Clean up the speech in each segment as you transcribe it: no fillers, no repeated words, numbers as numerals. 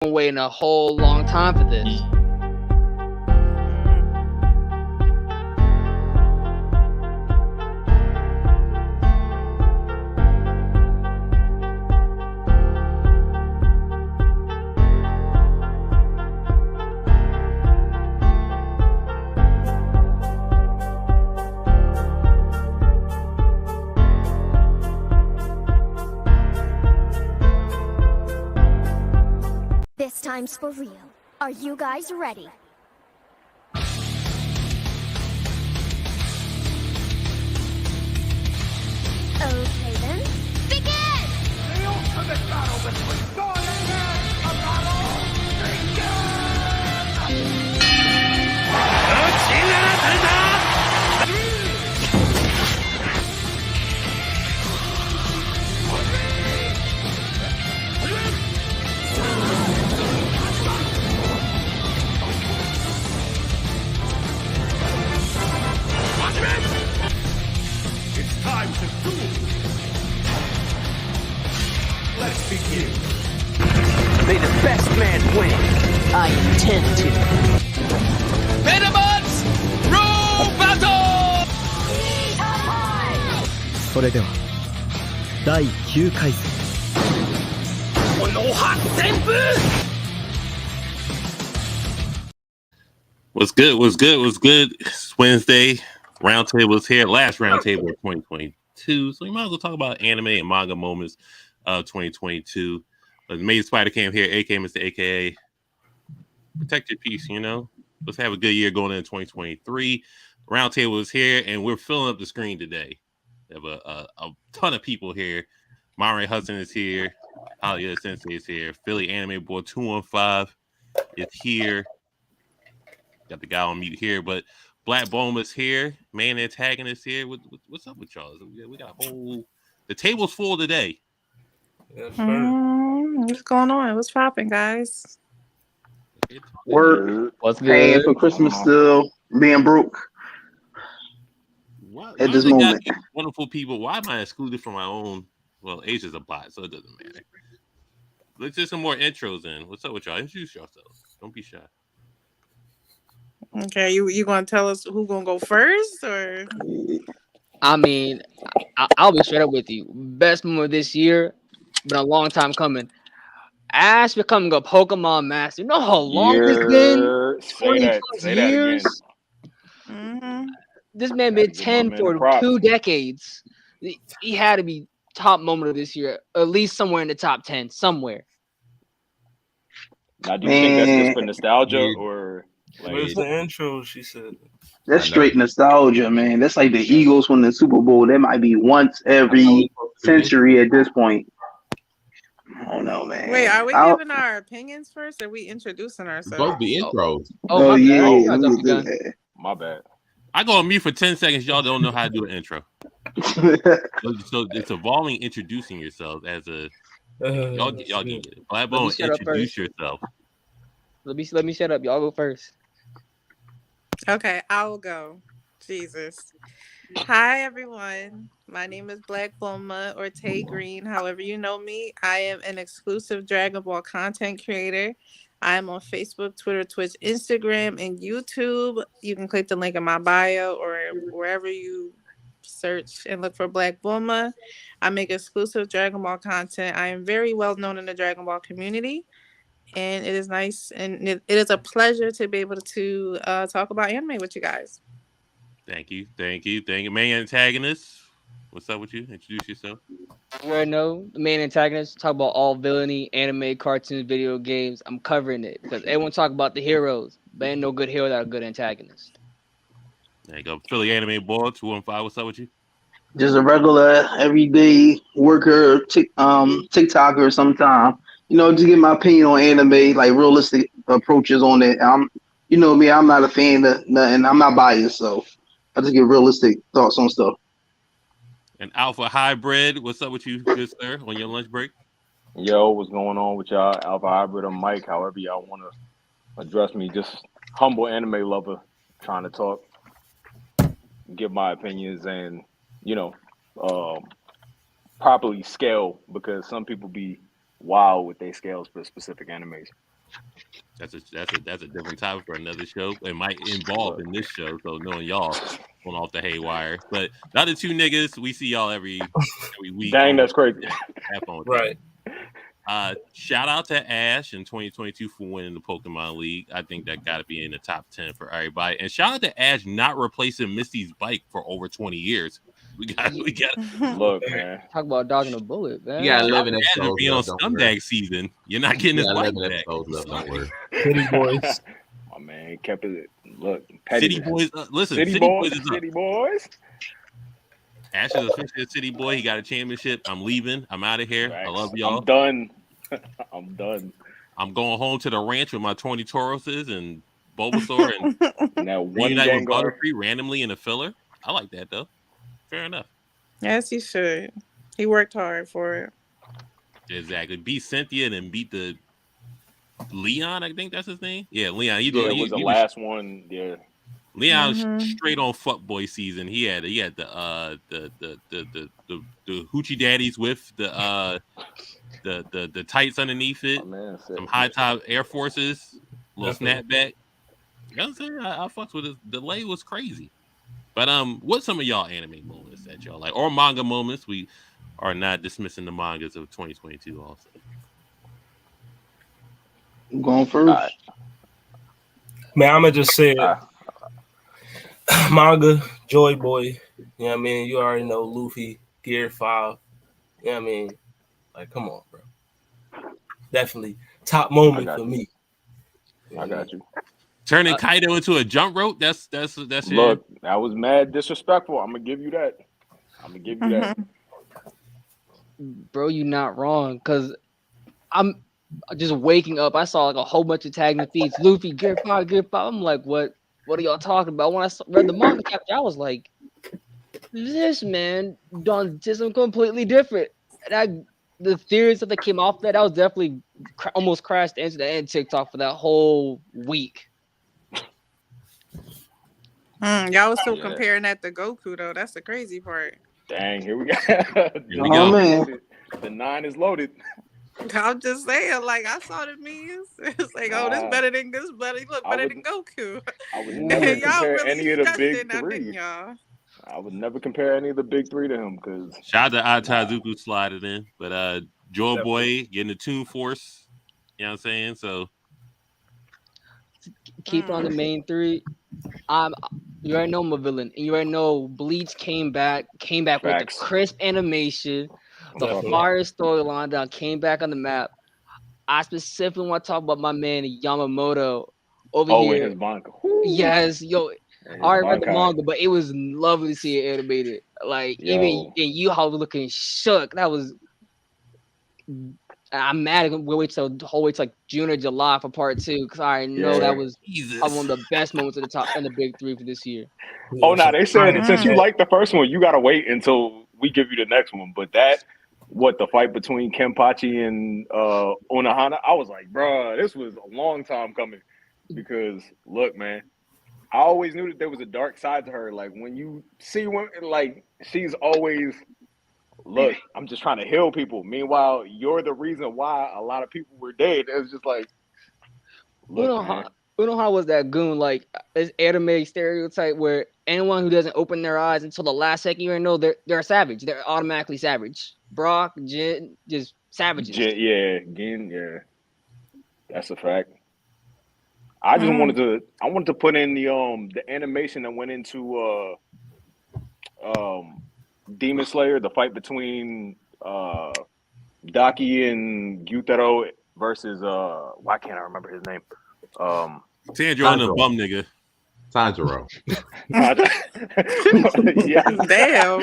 been waiting a whole long time for this. This time's for real. Are you guys ready? Okay then, begin! The ultimate battle between good and bad, a battle It's time to duel! Let's begin! May the best man win. I intend to. Venomots! Rule battle! それでは第9回戦 What's good? What's good? What's good? It's Wednesday. Roundtable is here. Last roundtable of 2022. So we might as well talk about anime and manga moments of 2022. The Amazing Spider Cam here, aka Mr. AKA. Protect your peace, you know. Let's have a good year going into 2023. Roundtable is here, and we're filling up the screen today. We have a ton of people here. Monterey Hudson is here. Hollywood Sensei is here. Philly Anime Boy 215 is here. Got the guy on mute here, but Black Boma's here. Man Antagonist here. What's up with y'all? We got a whole... The table's full today. Yes, what's going on? What's popping, guys? Work, What's paying good? for Christmas still, being broke Why at this they got moment. these wonderful people. Why am I excluded from my own? Well, Asia's a bot, so it doesn't matter. Let's get some more intros in. What's up with y'all? Introduce yourselves. Don't be shy. Okay, you gonna tell us who gonna go first, or I mean, I'll be straight up with you. Best moment this year, been a long time coming. Ash becoming a Pokemon master. You know how long it's been? 20 plus years? This man been 10 for 2 decades. He had to be top moment of this year, at least somewhere in the top 10, somewhere. Now, do you think that's just for nostalgia, or like, Where's the intro? She said. That's straight nostalgia, man. That's like the Eagles winning the Super Bowl. That might be once every century at this point. I don't know, man. wait, are we giving our opinions first, or are we introducing ourselves? Both the intros. Oh, my yeah, bad. yeah, I we jumped the do gun. that. my bad? I go on mute for 10 seconds. Y'all don't know how to do an intro. So it's evolving introducing yourself as a... Y'all can get it. Black Bone, introduce yourself. Let me shut up. Y'all go first. Okay, I will go. Jesus. Hi, everyone. My name is Black Boma or Tay Green. However you know me, I am an exclusive Dragon Ball content creator. I am on Facebook, Twitter, Twitch, Instagram, and YouTube. You can click the link in my bio or wherever you search and look for Black Boma. I make exclusive Dragon Ball content. I am very well known in the Dragon Ball community. And it is nice and it is a pleasure to be able to talk about anime with you guys. Thank you. Man Antagonist, what's up with you? Introduce yourself. You already know the main antagonist. Talk about all villainy, anime, cartoons, video games. I'm covering it because everyone talk about the heroes, but ain't no good hero without a good antagonist. There you go. Philly Anime Boy 215. What's up with you? Just a regular, everyday worker, TikToker sometime. You know, just get my opinion on anime, like realistic approaches on it. You know me, I'm not a fan of nothing. I'm not biased, so I just get realistic thoughts on stuff. And Alpha Hybrid, what's up with you, good sir, on your lunch break? Yo, what's going on with y'all? Alpha Hybrid or Mike, however y'all want to address me. Just humble anime lover trying to talk, give my opinions, and properly scale, because some people be wild with their scales for specific animes. That's a different topic for another show. It might involve in this show, so knowing y'all going off the haywire. But the other two niggas, we see y'all every week. Dang, that's crazy. Have fun with Right. that. Shout out to Ash in 2022 for winning the Pokemon League. I think that got to be in the top 10 for everybody. And shout out to Ash not replacing Misty's bike for over 20 years. We got. Look, man. Talk about dodging a bullet, man. You got 11 Ash episodes. be on left, don't worry. scumbag season. You're not getting You his got bike 11 back. episodes left, don't worry. City boys. My man kept it. Look, City boys. Listen, City boys. is up. City boys. Ash is officially a city boy. He got a championship. I'm leaving. I'm out of here. I love y'all. I'm done. I'm done. I'm going home to the ranch with my 20 Tauruses and Bulbasaur and Now one reunite with Gengar. Butterfree randomly in a filler. I like that though. Fair enough. Yes, he should. He worked hard for it. Exactly. Beat Cynthia and then beat the Leon. I think that's his name. Yeah, Leon. Yeah, it was the last one. Yeah. Leon straight on fuckboy season. He had the hoochie daddies with the tights underneath it. Some high top Air Forces, little snapback. You know what I'm saying? I fucks with it. The delay was crazy. But what's some of y'all anime moments that y'all like, or manga moments? We are not dismissing the mangas of 2022 also. I'm going first. Man, I'm gonna just say it. Manga, Joy Boy. You know what I mean? You already know Luffy, Gear 5. You know what I mean? Like, come on, bro. Definitely top moment for me. I got you. Turning Kaido into a jump rope. That's Look, that was mad disrespectful. I'm gonna give you that. Bro, you not wrong. Cause I'm just waking up. I saw like a whole bunch of tagging feeds. Luffy, Gear 5, Gear 5. I'm like, what are y'all talking about? When I read the manga chapter, I was like, this man done something completely different. And the theories that came off that was definitely almost crashed into the end TikTok for that whole week. Y'all was still comparing that to Goku though. That's the crazy part. Dang, here we go. Oh man, the 9 is loaded. I'm just saying, like I saw the memes. It's like, oh, this better than this, better look better than Goku. I would never compare really any of the stressed big in that, three. didn't y'all? I would never compare any of the big three to him because shout out to Atazuku sliding in, but Joy Boy getting the Toon Force. You know what I'm saying? So keep on the main three. You already know I'm a villain, and you already know Bleach came back with the crisp animation, the fire storyline that came back on the map. I specifically want to talk about my man Yamamoto over here. His manga. Yes, yo. I already read the manga, but it was lovely to see it animated. Like even and you how looking shook. That was. I'm mad. We'll wait till the whole way to like June or July for part 2 because I know that was one of the best moments of the top and the big 3 for this year. Oh, no, they said since you like the first one, you gotta wait until we give you the next one. But the fight between Kenpachi and Unohana, I was like, bruh, this was a long time coming. Because look, man, I always knew that there was a dark side to her. Like when you see women, like she's always. Look, I'm just trying to heal people. Meanwhile, you're the reason why a lot of people were dead. It was just like, look, Unohana was that goon, like this anime stereotype where anyone who doesn't open their eyes until the last second, you already know they're a savage. They're automatically savage. Brock, Jin, just savages. Gin, that's a fact. I just wanted to put in the animation that went into Demon Slayer, the fight between Daki and Gyutaro versus why can't I remember his name? Tanjiro and the bum nigga. Tanjiro. Yes. Damn.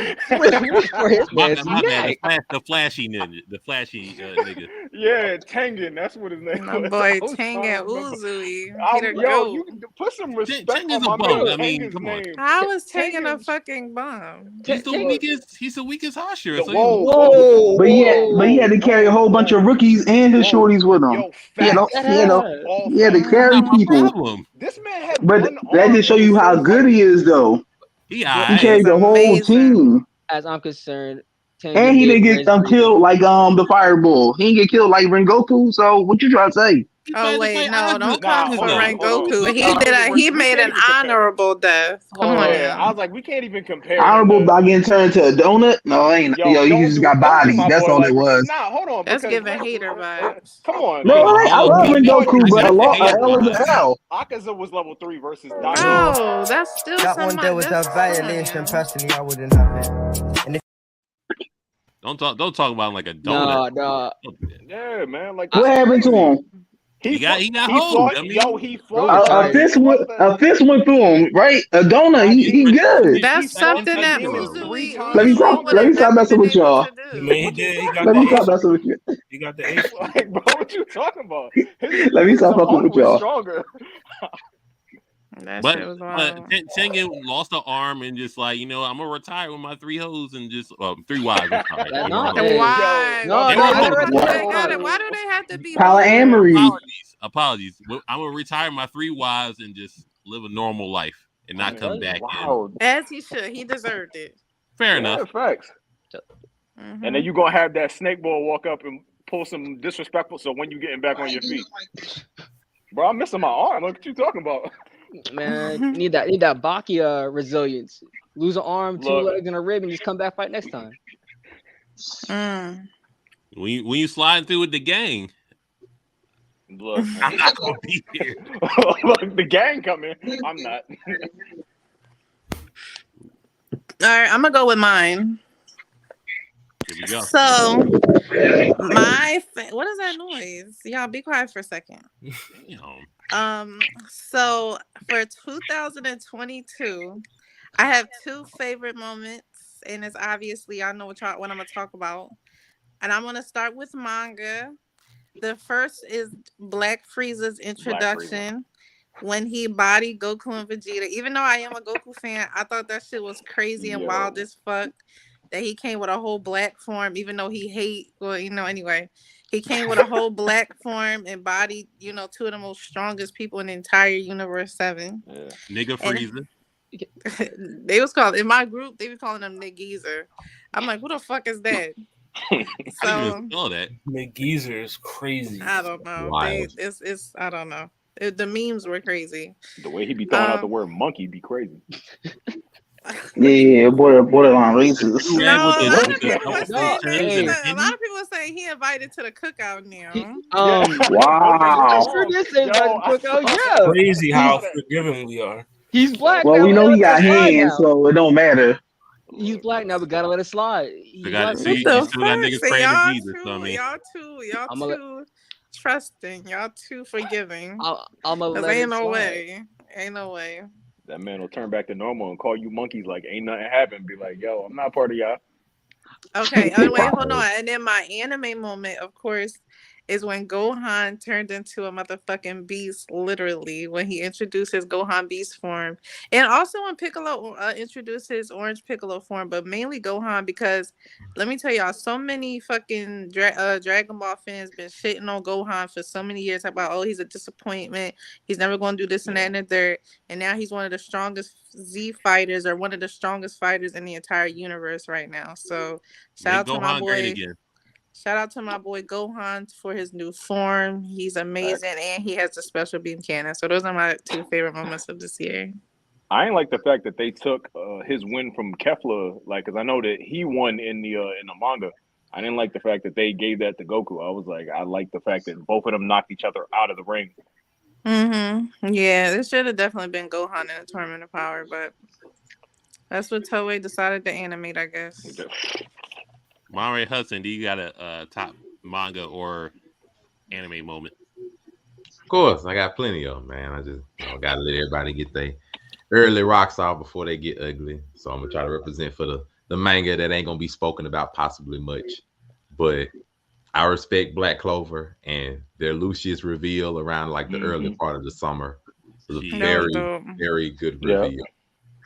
My bad. The flashy nigga. The flashy nigga. Yeah, Tengen. That's what his name My was. boy Tengen Uzui. Yo, you put some respect Tengen's on a my bum. man I mean, Tengen's come on. name. How was Tengen a fucking bomb? He's the weakest Hashira. So Whoa. But he had to carry a whole bunch of rookies and his shorties with him. Yo, he had to carry people. Problem. This man had But one that arm just show and you was how so good he is, though. He He carried the whole amazing. team. As I'm concerned, Tengen And he didn't did get killed like the Fireball. He didn't get killed like Rengoku. So what you trying to say? Oh wait, no, don't Nah, come for hold on, rank hold on. Goku. We can't even- He we made can't an even compare. honorable death. Come on Yeah, I now. was like, we can't even compare him Honorable to. by getting turned to a donut? No, ain't. Yo, Yo, he just got don't do bodied. my That's boy all it like. was. Nah, hold on, That's because giving hater vibes. come on, No, because I Hold love on. Ren yo, Goku, but I got the a hater L is vibes. an L. Akaza was level 3 versus Daichi. Bro, that's still That some one there was a that's violation. Personally, I wouldn't have it. And if Don't talk about him like a donut. Nah. Yeah, man, like What that's happened to crazy. him? He got He hold. fought. I mean, Yo, he Bro fought. A retired. He fist fought went through him, right? A donut. He good. That's something a that demon bro. 3 times Let would stronger. me have stop never messing been with able y'all. to I do. mean, What you he got Let the me stop ace. messing with you. He got the ace. like, bro? What you talking about? Let me His stop fucking heart with was y'all. stronger. That But shit was wild. Tengen lost an arm and just like I'm gonna retire with my 3 hoes and just 3 wives. I'm sorry. That, You know, no, my- hey, Why? no, They no, were you hoes. gotta Why do they have to be Polyamory. Apologies. Well, I'm gonna retire my 3 wives and just live a normal life and not come back. Wow. As he should. He deserved it. Fair Yeah, enough. facts. Mm-hmm. And then you gonna have that snake boy walk up and pull some disrespectful. So when you getting back on your feet, bro, I'm missing my arm. What you talking about? Man, need that Baki resilience. Lose an arm, 2 Look. legs, and a rib, and just come back fight next time. When you slide through with the gang, Look, I'm not gonna be here. Look, the gang coming. I'm not. All right, I'm gonna go with mine. Here we go. So, what is that noise? Y'all be quiet for a second. So for 2022, I have 2 favorite moments, and it's obviously I know what I'm gonna talk about, and I'm gonna start with manga. The first is Black Frieza's introduction. When he bodied Goku and Vegeta. Even though I am a Goku fan, I thought that shit was crazy and wild as fuck. That he came with a whole black form, even though he anyway. He came with a whole black form and bodied, 2 of the most strongest people in the entire Universe 7. Yeah. Nigga Frieza. They was called in my group, they were calling him Nick Geezer. I'm like, who the fuck is that? I didn't even know that. McGeezer is crazy. I don't know. It's I don't know. The memes were crazy. The way he be throwing out the word monkey be crazy. Yeah, borderline racist. No, a lot of people were saying he invited to the cookout now. Wow. Sure did say invited to cookout. Yeah. Crazy how forgiving we are. He's black. Well, now, we know he got let it slide hands, now. so it don't matter. He's black now. We gotta let it slide. You still got niggas So praying to y'all Jesus. So I mean, y'all too trusting. Y'all too forgiving. I'm gonna let ain't it no slide. way. Ain't no way. That man will turn back to normal and call you monkeys like ain't nothing happened. Be like, yo, I'm not part of y'all. Okay, anyway, hold on. And then my anime moment, of course, is when Gohan turned into a motherfucking beast, literally, when he introduced his Gohan beast form. And also when Piccolo introduced his orange Piccolo form, but mainly Gohan, because let me tell y'all, so many fucking Dragon Ball fans been shitting on Gohan for so many years about, oh, he's a disappointment. He's never going to do this and that and the third. And now he's one of the strongest Z fighters, or one of the strongest fighters in the entire universe right now. So shout out to my boy. Shout out to my boy Gohan for his new form. He's amazing, and he has a special beam cannon. So those are my 2 favorite moments of this year. I ain't like the fact that they took his win from Kefla, like, because I know that he won in the manga. I didn't like the fact that they gave that to Goku. I was like, I like the fact that both of them knocked each other out of the ring. Yeah, this should have definitely been Gohan in the Tournament of Power, but that's what Toei decided to animate, I guess. Monterey Hudson, do you got a top manga or anime moment? Of course, I got plenty of them, man. I just gotta let everybody get their early rocks off before they get ugly. So I'm gonna try to represent for the manga that ain't gonna be spoken about possibly much. But I respect Black Clover and their Lucius reveal around like the early part of the summer. It was a very, very good reveal.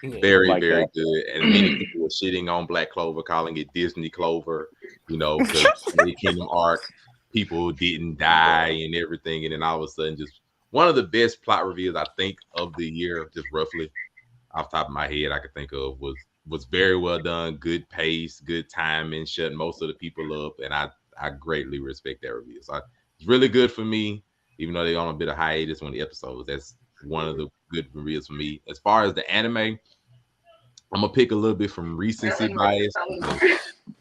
Very, like very that. good. And many people were shitting on Black Clover, calling it Disney Clover, because the Kingdom arc, people didn't die and everything. And then all of a sudden, just one of the best plot reveals, I think, of the year, just roughly off the top of my head, I could think of was very well done, good pace, good timing, shutting most of the people up. And I greatly respect that reveal. So it's really good for me. even though they're on a bit of hiatus on the episodes. That's one of the good reveals for me. As far as the anime, I'm gonna pick a little bit from recency bias because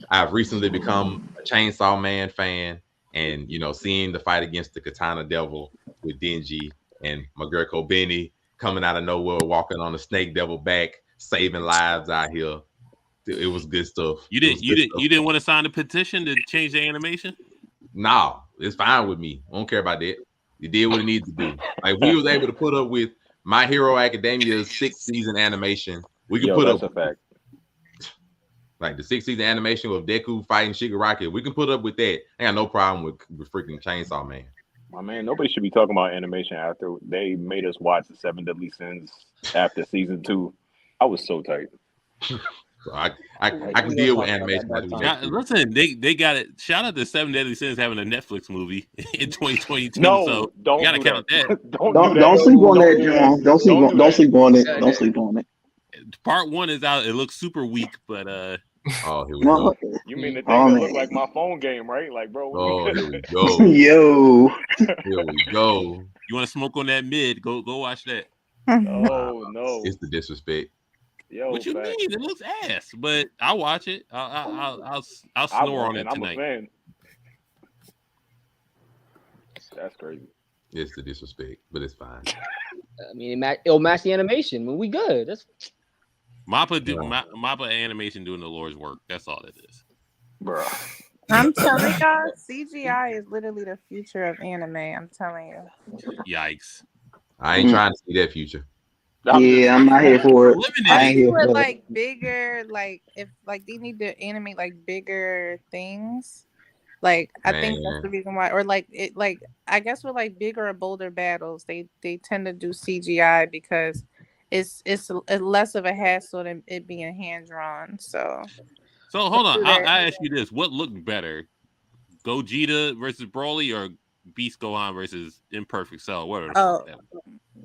I've recently become a Chainsaw Man fan, and seeing the fight against the Katana Devil with Denji and my girl Kobeni coming out of nowhere, walking on the Snake Devil back, saving lives out here. It was good stuff. You didn't want to sign the petition to change the animation? No, it's fine with me. I don't care about that. It did what it needs to do. Like we was able to put up with My Hero Academia's 6th season animation. We can put that's up a fact. like the 6th season animation with Deku fighting Shigaraki. We can put up with that. I got no problem with freaking Chainsaw Man. My man, nobody should be talking about animation after they made us watch the 7 Deadly Sins after season 2. I was so tight. So I can deal with animation. Listen, they got it. Shout out to 7 Deadly Sins having a Netflix movie in 2022. No, so don't you gotta count that. Don't sleep on that, John. Don't sleep on it. Don't sleep on it. Part 1 is out. It looks super weak, but oh, here we go. You mean the thing that look like my phone game, right? Like, bro. Oh, here we go. Yo. Here we go. You want to smoke on that mid? Go watch that. Oh no, it's the disrespect. Yo, what you mean? It looks ass, but I'll watch it. I'll snore on it tonight. I'm a fan. That's crazy. It's the disrespect, but it's fine. I mean, it'll match the animation. When we good, that's Mappa animation doing the Lord's work. That's all it is, bro. I'm telling y'all, CGI is literally the future of anime. I'm telling you. Yikes! I ain't trying to see that future. Yeah, I'm not here for it. I ain't here for it. Like bigger, like if like they need to animate like bigger things. Like I think that's the reason why, or like it, like I guess with like bigger or bolder battles, they tend to do CGI because it's less of a hassle than it being hand drawn. So hold on, I ask you this: what looked better, Gogeta versus Broly, or Beast Gohan versus Imperfect Cell? What are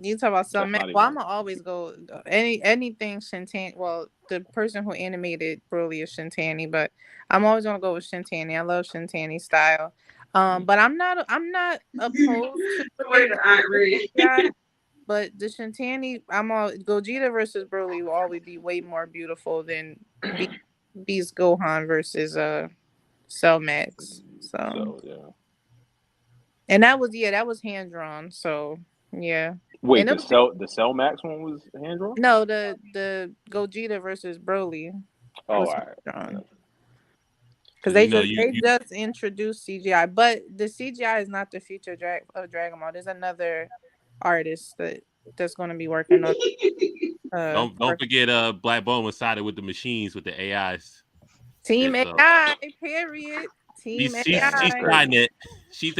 you talk about something? Well, I'm gonna always go anything Shintani. Well, the person who animated Broly is Shintani, but I'm always gonna go with Shintani. I love Shintani style. But I'm not opposed to the but the Shintani, Gogeta versus Broly will always be way more beautiful than Beast Gohan versus Cell Max. So yeah. And that was hand drawn. So yeah. Wait, the Cell Max one was hand drawn? No, the Gogeta versus Broly. Oh, all right. Because they just introduced CGI, but the CGI is not the future of Dragon Ball. There's another artist that's going to be working on. Don't forget, Black Bone was sided with the machines with the AIs. Team AI, period. Team AI. She's Skynet. She's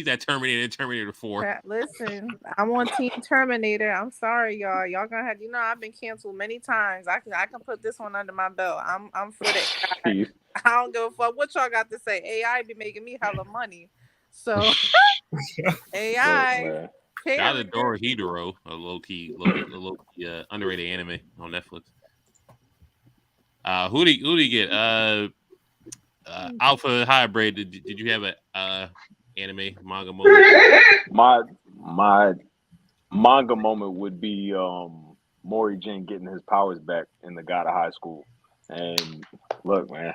that Terminator 4. Listen, I'm on Team Terminator. I'm sorry, y'all. Y'all gonna have I've been canceled many times. I can put this one under my belt. I'm for that. I don't give a fuck what y'all got to say. AI be making me hella money. So AI. Shout out to Dorohedoro, a low key underrated anime on Netflix. Who do you get? Alpha Hybrid. Did you have a anime manga moment? My manga moment would be Mori Jin getting his powers back in the God of High School. And look, man,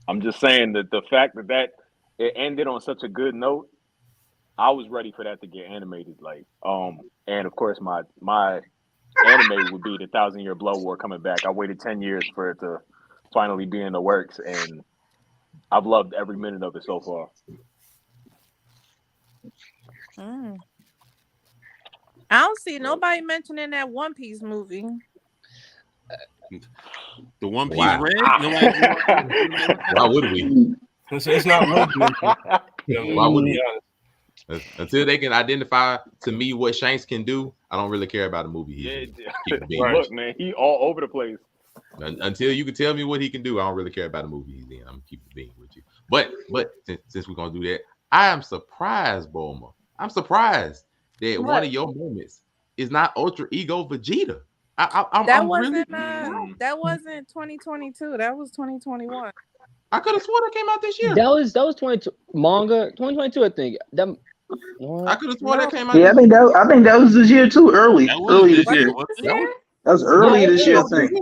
I'm just saying that the fact that it ended on such a good note, I was ready for that to get animated. Like, and of course my anime would be the 1,000-Year Blood War coming back. I waited 10 years for it to finally be in the works, and I've loved every minute of it so far. I don't see nobody mentioning that One Piece movie. The One Piece Red? Why would we? It's not One Piece. Why would we? Until they can identify to me what Shanks can do, I don't really care about the movie. Look, man, he all over the place. Until you can tell me what he can do, I don't really care about the movie he's in. I'm keeping being with you. But since we're gonna do that, I am surprised, Bulma. I'm surprised that one of your moments is not Ultra Ego Vegeta. That wasn't 2022. That was 2021. I could have sworn it came out this year. That was 22 manga 2022. I think I could have sworn that came out Yeah, this year. I think that was this year too. Early, That was early this this Was year. year. it What? this That year? was That was Yeah, early this year, I yeah. think.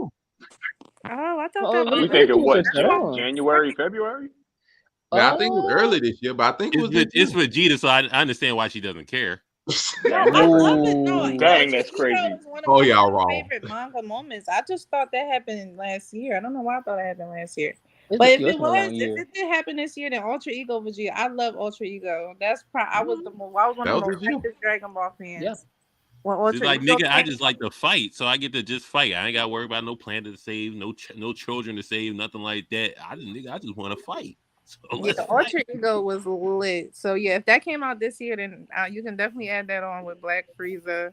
Oh, I thought Oh, that let was You me let think me it give you some what? that's why time. January, February? Now I think it was Uh, early this year, but I think it was this It's year. Vegeta, so I understand why she doesn't care. No, Dang, I that's love crazy. it. No, Ooh. Dang, Ultra that's Ego crazy. is one of Oh, my y'all wrong. favorite manga moments. I just thought that happened last year. I don't know why I thought it happened last year. It's But a, if yo, it's it been a was, long if year. it did happen this year, then Ultra Ego Vegeta. I love Ultra Ego. I was I was one That of was the this year. most Dragon Ball Yeah. fans when She's Ultra like, Ego nigga, I came just out. like to fight, so I get to just fight. I ain't got to worry about no planet to save, no children to save, nothing like that. I just want to fight. So Yeah, let's fight. Ultra Ego was lit. So yeah, if that came out this year, then you can definitely add that on with Black Frieza.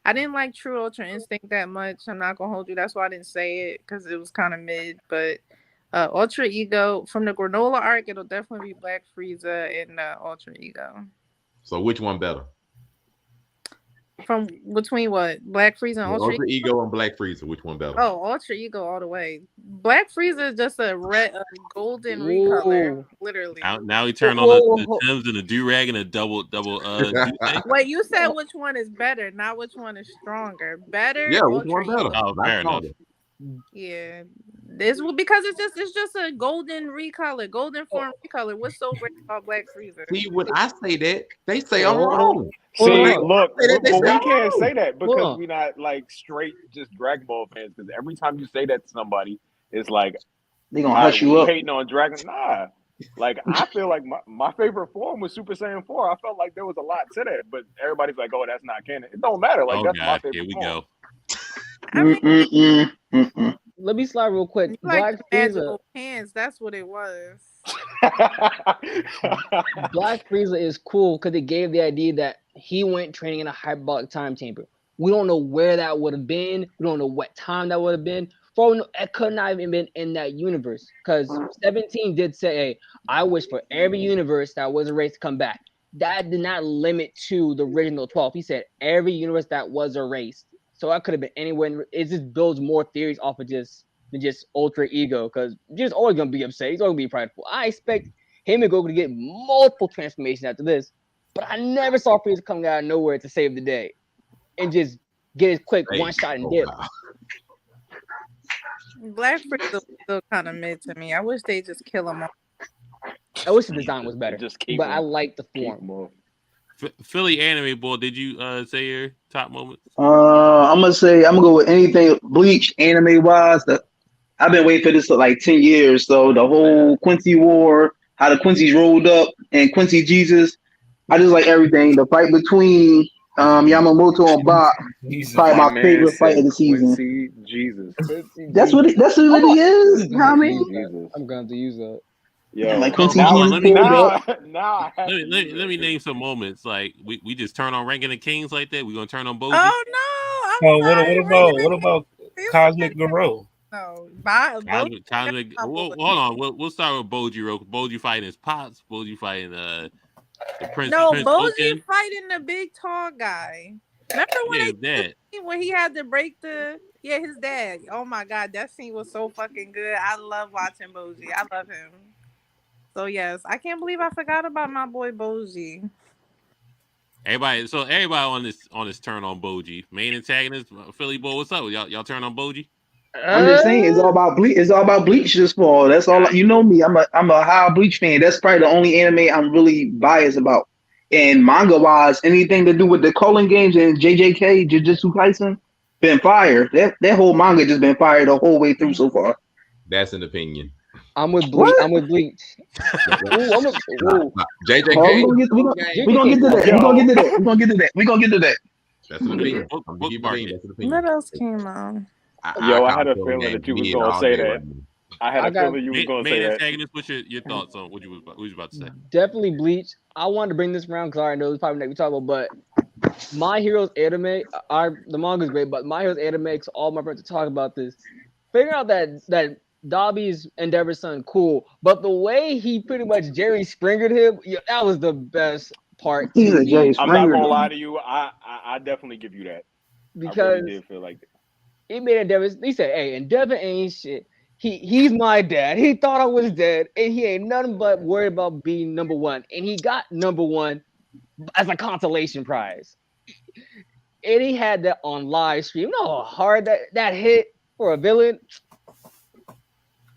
I didn't like True Ultra Instinct that much. I'm not gonna hold you. That's why I didn't say it because it was kind of mid. But Ultra Ego from the Granola arc, it'll definitely be Black Frieza and Ultra Ego. So which one better? From between what Black Frieza and The Ultra Ultra Ego? Ego and Black Frieza, which one better? Oh, Ultra Ego all the way. Black Frieza is just a golden recolor, Ooh. literally. Now he turned on the Oh, Timbs and the do rag and a double do thing. Wait, you said oh, which one is better, not which one is stronger. Better Yeah, which Ultra one better? Ego. Oh, Not fair enough. stronger. Yeah. This will because it's just a golden recolor, golden oh, form recolor. What's so great about Black Freezer? See, when I say that, they say I'm hold on, wrong. hold When See, I on, look, say that, they but say we I'm can't wrong. say that hold because on. we're not like straight just Dragon Ball fans. Because every time you say that to somebody, it's like, They gonna all right, hush well, you you up. hating on Dragon? Nah. Like I feel like my favorite form was Super Saiyan 4. I felt like there was a lot to that, but everybody's like, "Oh, that's not canon." It don't matter. Like Oh that's my gosh, here favorite we form. go. I mean, Let me slide real quick. you like Black the Frieza. magical pants. That's what it was. Black Frieza is cool because it gave the idea that he went training in a hyperbolic time chamber. We don't know where that would have been. We don't know what time that would have been. For it could not even been in that universe because 17 did say, "Hey, I wish for every universe that was erased to come back." That did not limit to the original 12. He said every universe that was erased. So that could have been anywhere. It just builds more theories off of just than just Ultra Ego because just always gonna be upset. He's always gonna be prideful. I expect him and Goku to get multiple transformations after this, but I never saw Frieza coming out of nowhere to save the day and just get his quick Hey, one shot and oh dip. wow. Black Frieza was still kind of mid to me. I wish they just kill him off. I wish the design was better, Just keep but I them. like the Keep form. them off. Philly anime boy, did you say your top moments? I'm gonna go with anything Bleach anime wise. I've been waiting for this for like 10 years. So the whole Quincy War, how the Quincy's rolled up, and Quincy Jesus. I just like everything. The fight between Yamamoto and Bach, Jesus. probably My my man favorite fight of said the season. Quincy Jesus. Quincy That's what Jesus. that's what it I'm really is. I'm You know what I gonna have to mean? use Quincy that. Jesus. I'm gonna have to use that. Like Yo, Quincy Hold on, Jesus pulled up. now I have to use let that me too. name some moments. Like we just turn on ranking the kings like that. We gonna turn on Boji. Oh no! I'm Oh, sorry. what about You Cosmic Garo? No, bye. Both Cosmic. my boy. Hold on, we'll start with Boji. Boji fighting his pops. Boji fighting the No, Prince Boji Oken. fighting the big tall guy. Remember when Yeah, they his dad. when he had to break his dad. Oh my god, that scene was so fucking good. I love watching Boji. I love him. So yes, I can't believe I forgot about my boy Boji. Everybody on this turn on Boji. Main antagonist, Philly boy. What's up? Y'all turn on Boji? I'm just saying it's all about Bleach. It's all about Bleach this fall. That's all. You know me. I'm a high Bleach fan. That's probably the only anime I'm really biased about. And manga wise, anything to do with the Culling games and JJK Jujutsu Kaisen, been fired. That whole manga just been fired the whole way through so far. That's an opinion. I'm with Bleach. What? I'm with Bleach. Ooh, I'm with ooh. JJK. We gonna get to that. We gonna Yo, get to that. We gonna get to that. We gonna get to that. That's an opinion. Book I'm gonna keep it market. being. That's an opinion. What else came out? I yo, I call had a Culling feeling games that you was mid gonna all say day that. right now. I had I a got feeling you was gonna Main say that. antagonist. What's your thoughts on what you was about to say? Definitely Bleach. I wanted to bring this around because I already know it's probably next we talk about, but My Hero's anime, the manga's great, but My Hero's anime makes all my friends to talk about this. Figuring out that Dobby's Endeavor's son, cool, but the way he pretty much Jerry Springered him, yeah, that was the best part to He's a Jay me I'm not Springer gonna though. lie to you. I definitely give you that. I really because did feel like that. it made Endeavor. He said, "Hey, Endeavor ain't shit. He's my dad. He thought I was dead, and he ain't nothing but worried about being number one, and he got number one." as a consolation prize. And he had that on live stream. You know how hard that hit for a villain?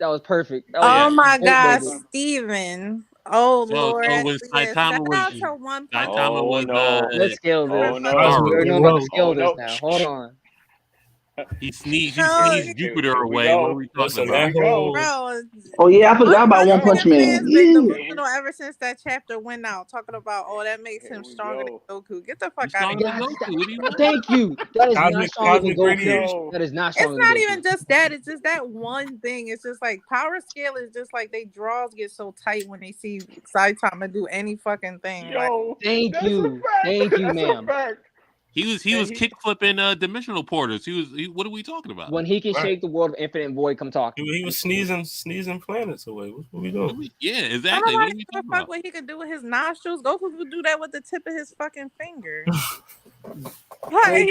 That was perfect. That was Oh my boat God, moment. Steven. Oh So Lord. when Yeah, shout out to One Punch Man. Saitama Oh was no. Let's scale Oh this. no. We're Cosmic not about to Row. Oh scale this no. now. Hold on. he No, sneezed Jupiter Here we away. What are go. we talking Listen, Here about? we go. bro, Oh yeah, I One forgot about Punch One Man Punch Man. fans been Yeah. Here we delusional ever since that chapter went out, talking about that makes here him we stronger go. than Goku. Get the You fuck out of stronger here. than Yes, Goku? What do you want? thank you. That is not stronger than Cosmic Here we Goku. radiation. go. That is not It's stronger than not Goku. even just that. It's just that one thing. It's just like power scale is just like they draws get so tight when they see Saitama do any fucking thing. Like, Yo, Thank that's a you. fact. Thank you, That's a ma'am. fact. He And was he kick flipping dimensional porters. What are we talking about? When he can Right. shake the world of infinite void, come talk. He was sneezing planets away. What we doing? Yeah, don't exactly. What nobody are we give a talking fuck about? what he could do with his nostrils. Goku could do that with the tip of his fucking finger. Like,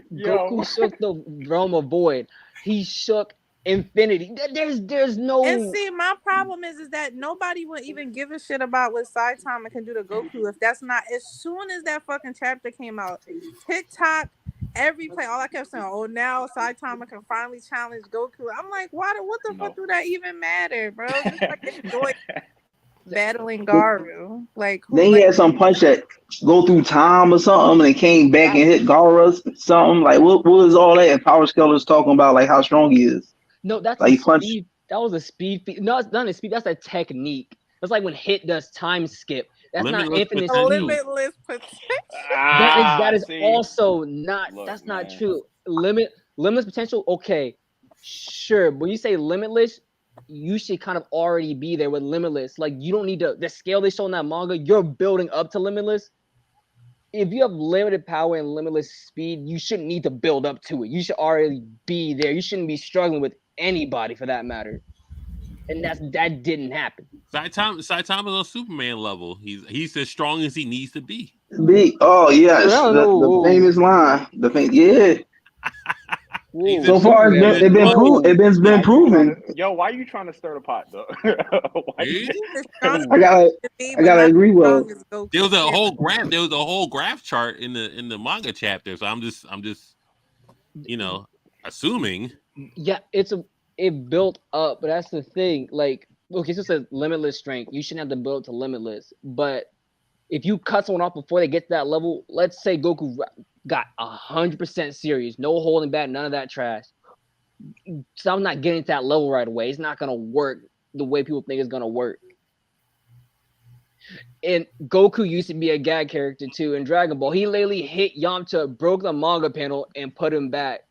Yo. Goku shook the realm of void. He shook infinity. There's and no see, my problem is that nobody would even give a shit about what Saitama can do to Goku if that's not. As soon as that fucking chapter came out, TikTok, every play, all I kept saying, "Oh, now Saitama can finally challenge Goku." I'm like, what the fuck do that even matter, bro? Just like enjoy battling Garu. Like, who? Then he Like, had some punch that go through time or something, and it came back and hit Gaura's something. Like what was all that? And Power Scaler's talking about like how strong he is. no. That's Like a he punched. speed. That was a speed. No, it's not a speed. That's a technique. That's like when Hit does time skip. That's not Limitless infinite a potential. speed. limitless potential. That is See. also not. Look, That's not man. true. Limitless potential. Okay, sure. But when you say limitless, you should kind of already be there with limitless. Like you don't need to the scale they show in that manga. You're building up to limitless. If you have limited power and limitless speed, you shouldn't need to build up to it. You should already be there. You shouldn't be struggling with anybody for that matter. And that didn't happen. Saitama's on Superman level. He's as strong as he needs to be. Oh yes, No, the famous line. Yeah. He's So a far, Superman. it's been proved. It's been proven. Why you trying to stir the pot though? Why you, Yeah. He's as strong as I gotta, be, I but gotta not agree as with. strong as Goku. There was a Yeah. whole graph. There was a whole graph chart in the manga chapter. So I'm just assuming. Yeah, it built up, but that's the thing. Like, okay, so it says limitless strength. You shouldn't have to build to limitless. But if you cut someone off before they get to that level, let's say Goku got 100% serious, no holding back, none of that trash. So I'm not getting to that level right away. It's not gonna work the way people think it's gonna work. And Goku used to be a gag character too in Dragon Ball. He literally hit Yamcha, broke the manga panel, and put him back.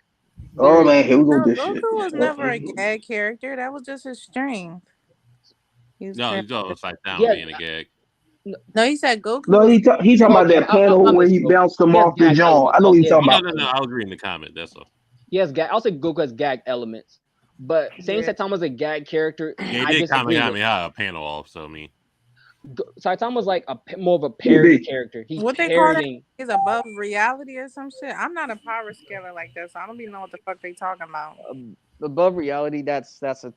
Oh man, here we go No, with this Goku shit. was never a gag character. That was just his strength. No, it's like down Yeah. being a gag. No, he said Goku. No, was he talking about that panel where he bounced him off the jaw. I know what he's talking about. No. I was reading the comment. That's all. He has gag. I'll say Goku has gag elements, but saying Yeah. Saitama's a gag character, Yeah, he I did disagree. Kamehameha a panel off. So I mean, Saitama's like more of a parody big. character. He's What they call that parodying. is above reality or some shit. I'm not a power scaler like that, so I don't even know what the fuck they talking about. Above reality. That's a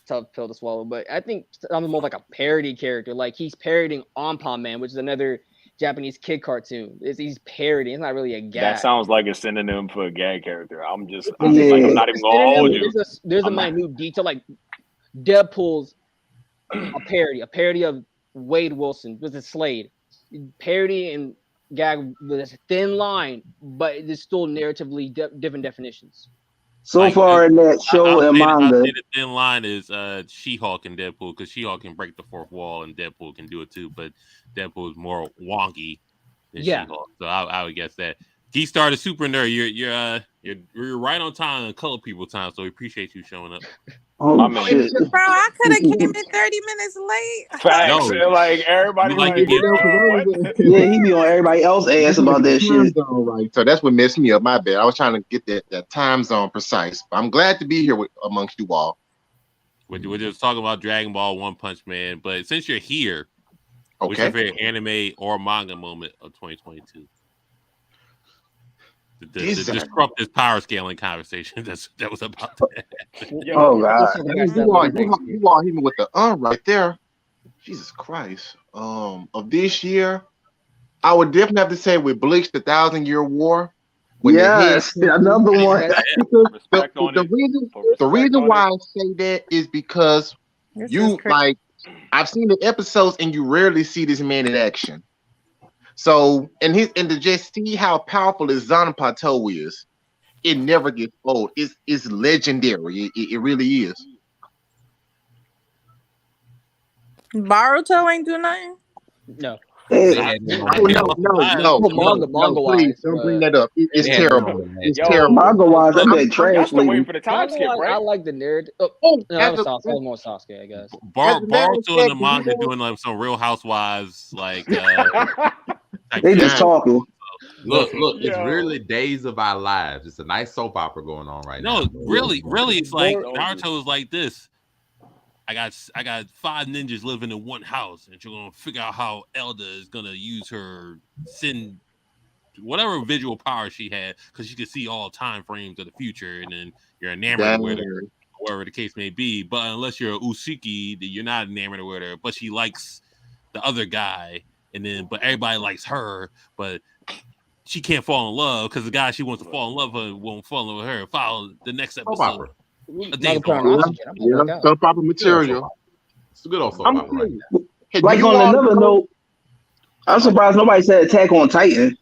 tough pill to swallow. But I think I'm more like a parody character. Like he's parodying Anpan Man, which is another Japanese kid cartoon. He's parodying. It's not really a gag. that sounds like a synonym for a gag character. I'm not even It's gonna hold you. There's a minute detail like Deadpool's a parody of Wade Wilson, was it Slade? Parody and gag with a thin line, but it's still narratively different definitions. So far in that show and I'll manga, say the thin line is She-Hulk and Deadpool, because She-Hulk can break the fourth wall and Deadpool can do it too, but Deadpool is more wonky than She-Hulk. So I would guess that. G-Star the Super Nerd, you're right on time and color people time, so we appreciate you showing up. oh shit! Bro, I could have came in 30 minutes late. Facts. No. Like everybody, Like like, you get what? Yeah, he be on everybody else ass about that shit. Right. So that's what messed me up. My bad. I was trying to get that time zone precise. But I'm glad to be here amongst you all. We're just talking about Dragon Ball, One Punch Man, but since you're here, what's Okay. your favorite anime or manga moment of 2022? To disrupt this power scaling conversation that was about that. Oh god! You all hit me with the right there. Jesus Christ. Of this year, I would definitely have to say with Bleach, the 1,000-Year War. When the head Yes, another one. because Respect on it. the reason why I say that is because This is you crazy. like I've seen the episodes and you rarely see this man in action. So and to just see how powerful his Zanpato is, it never gets old. It's legendary. It really is. Baruto ain't do nothing. No. They I, had him oh on the Manga please wise, don't bring but that up. It's They had him terrible. on the It's last. Yo, Manga wise, that terrible. been y'all trash still waiting lately. for the time manga skip, wise, I right? like the narrative. Oh, Oh, no, that was Sasuke. That was more Sasuke, I guess. as a matter of Baruto in fact, the manga doing like some Real Housewives like type They shit. just talking. Look, it's Yo. really Days of Our Lives. It's a nice soap opera going on right now. No, really, it's like Don't Naruto is like this. I got 5 ninjas living in one house, and you're gonna figure out how Elda is gonna use her sin, whatever visual power she had, because she could see all time frames of the future, and then you're enamored with her, whatever the case may be. But unless you're a Usuki, you're not enamored with her. But she likes the other guy, and then but everybody likes her, but she can't fall in love because the guy she wants to fall in love with won't fall in love with her. Follow the next Soap episode. opera. A Days Manga put of on Our Lives. oxygen. I'm gonna work out. some proper Good old soap material. opera. It's a good old soap I'm opera right telling now. you. Hey, do Like you on all another know? note, I'm surprised nobody said Attack on Titan.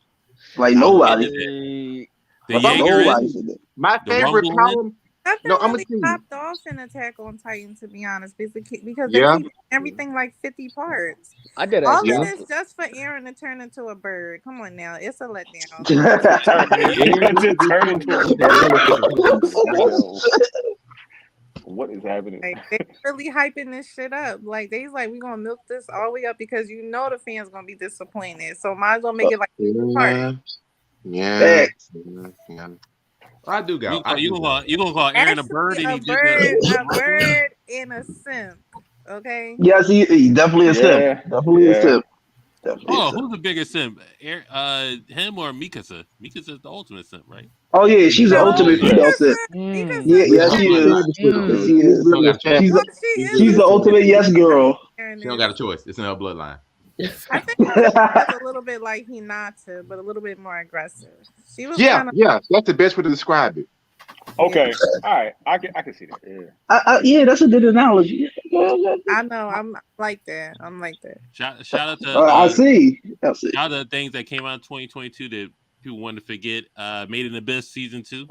Like I was nobody. getting the If I'm Jaeger Nobody in, said that. my the favorite Rumble in. power. Nothing No, I'm gonna really tell you. popped off in Attack on Titan, to be honest, basically because they Yeah. keep everything like 50 parts. I did All actually. of Yeah. this just for Aaron to turn into a bird. Come on now, it's a letdown. To turn into a bird. Yo, what is happening? Like they really hyping this shit up. Like they's like, we gonna milk this all the way up because you know the fans gonna be disappointed. So might as well make it like part. Yeah. Yeah. I do You got. gonna call Aaron a bird, Actually, and a he just gonna. bird and a simp. Okay. Yes, he definitely a simp. Yeah, Definitely a yeah. simp. Definitely a Oh, simp. who's the biggest simp? Him or Mikasa? Mikasa's the ultimate simp, right? Oh yeah, she's the No, ultimate Yeah. female simp. Mika's Yeah, Yeah, yeah, she's she my is. favorite sister. Yes, she She's is. She don't really a got a choice. She's well, champion. she is. she's the ultimate yes girl. She don't got a choice. It's in her bloodline. I think it's a little bit like Hinata, but a little bit more aggressive. She was Yeah, kind of yeah. That's the best way to describe it. Okay. All right. I can see that. Yeah. Yeah, that's a good analogy. I know. I'm like that. I'm like that. Shout out to I see. I see. shout out to things that came out in 2022 that people wanted to forget. Made in Abyss season 2.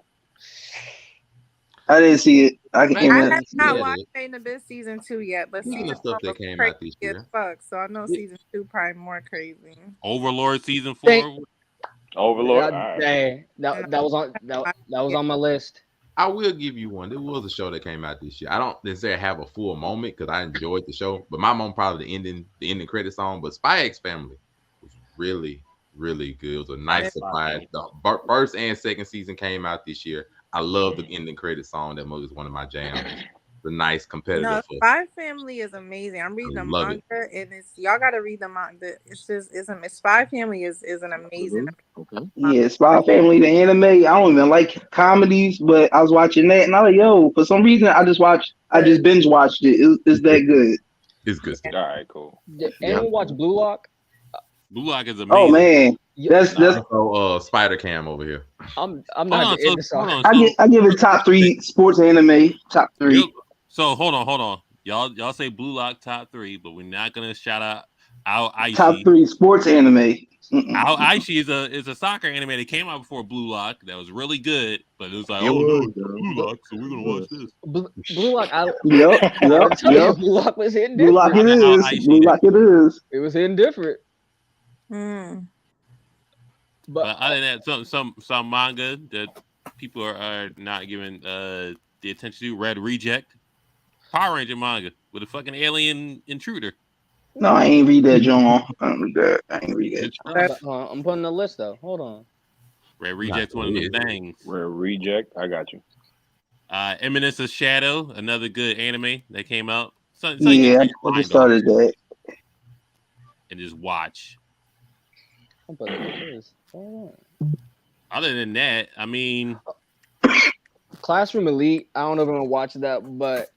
I didn't see it. I can't I even. have not Yeah, watched Made in Abyss season 2 yet, but Speaking season of stuff 1 that was came crazy out this as year, fuck. So I know season 2 probably more crazy. Overlord season 4. Thank- Overlord. All right. Dang, that was on that was on my list. I will give you one. There was a show that came out this year. I don't necessarily have a full moment because I enjoyed the show, but my moment probably the ending credit song. But Spy X Family was really, really good. It was a nice surprise. The first and second season came out this year. I love the ending credit song. That was one of my jams. The nice competitive. No, Spy Family is amazing. I'm reading the manga, and it's y'all got to read the manga. It's just Spy Family is an amazing. Okay. Yeah, Spy Family, the anime. I don't even like comedies, but I was watching that, and I was like, yo, for some reason, I just binge watched it. It's that good. It's good stuff. All right. Cool. Did anyone watch Blue Lock? Blue Lock is amazing. Oh man, that's Spider Cam over here. I'm not Hold into on, I give it top 3 sports anime. Top 3. So hold on. Y'all say Blue Lock top 3, but we're not gonna shout out Ao Aishi. Top 3 sports anime. Ao Aishi is a soccer anime that came out before Blue Lock that was really good, but it was like, It oh no, was, it's Blue Lock, so we're gonna watch this. Blue Lock. Yep. Blue Lock was hitting Blue Lock it different. is. Blue Lock it is. It was hitting different. But other than that, some manga that people are not giving the attention to. Red Reject, Power Ranger manga with a fucking alien intruder. No, I ain't read that, John. I ain't read that. I'm putting the list though. Hold on. Red Reject's one of the things. Red Reject. I got you. Eminence of Shadow, another good anime that came out. Yeah, I just started that. And just watch. I'm putting the list. Hold Other than that, I mean, on. Classroom Elite. I don't know if I'm gonna watch that, but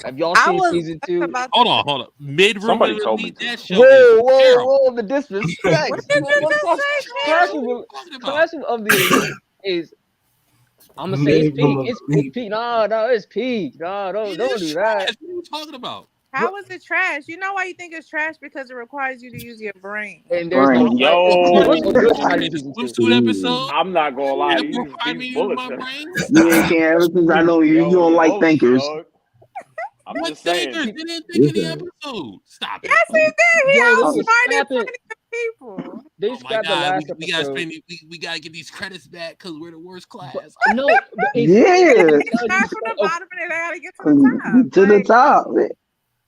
Have y'all I seen was season just 2? about Hold on. Mid Somebody rumor told me lead to. that show is terrible. Whoa, the disrespect. What did you just say, Clash Cam? of the Elite is. I'm gonna say it's peak. Minimum It's peak. No, it's peak. No, It don't is do trash. that. What are you talking about? How is it trash? You know why you think it's trash? Because it requires you to use your brain. And there's no Brain. fight. There's no good Yo, fight in The season 2. swimsuit episode I'm not gonna lie. that required me These to use bullets my that brain. Yeah, Cam. Ever since I know you, you yo, don't the like bullets, thinkers. dog. I'm What just saying. thinkers? They didn't think of the episode. Stop it. Yes, he did. He Yo, Oh, they outsmarted scrapping. plenty of people. They Oh my scrapped the god, last we gotta episode. spend we gotta get these credits back because we're the worst class. No, but Yeah. They start from the bottom and they gotta get to the top. To the Like, top. Man.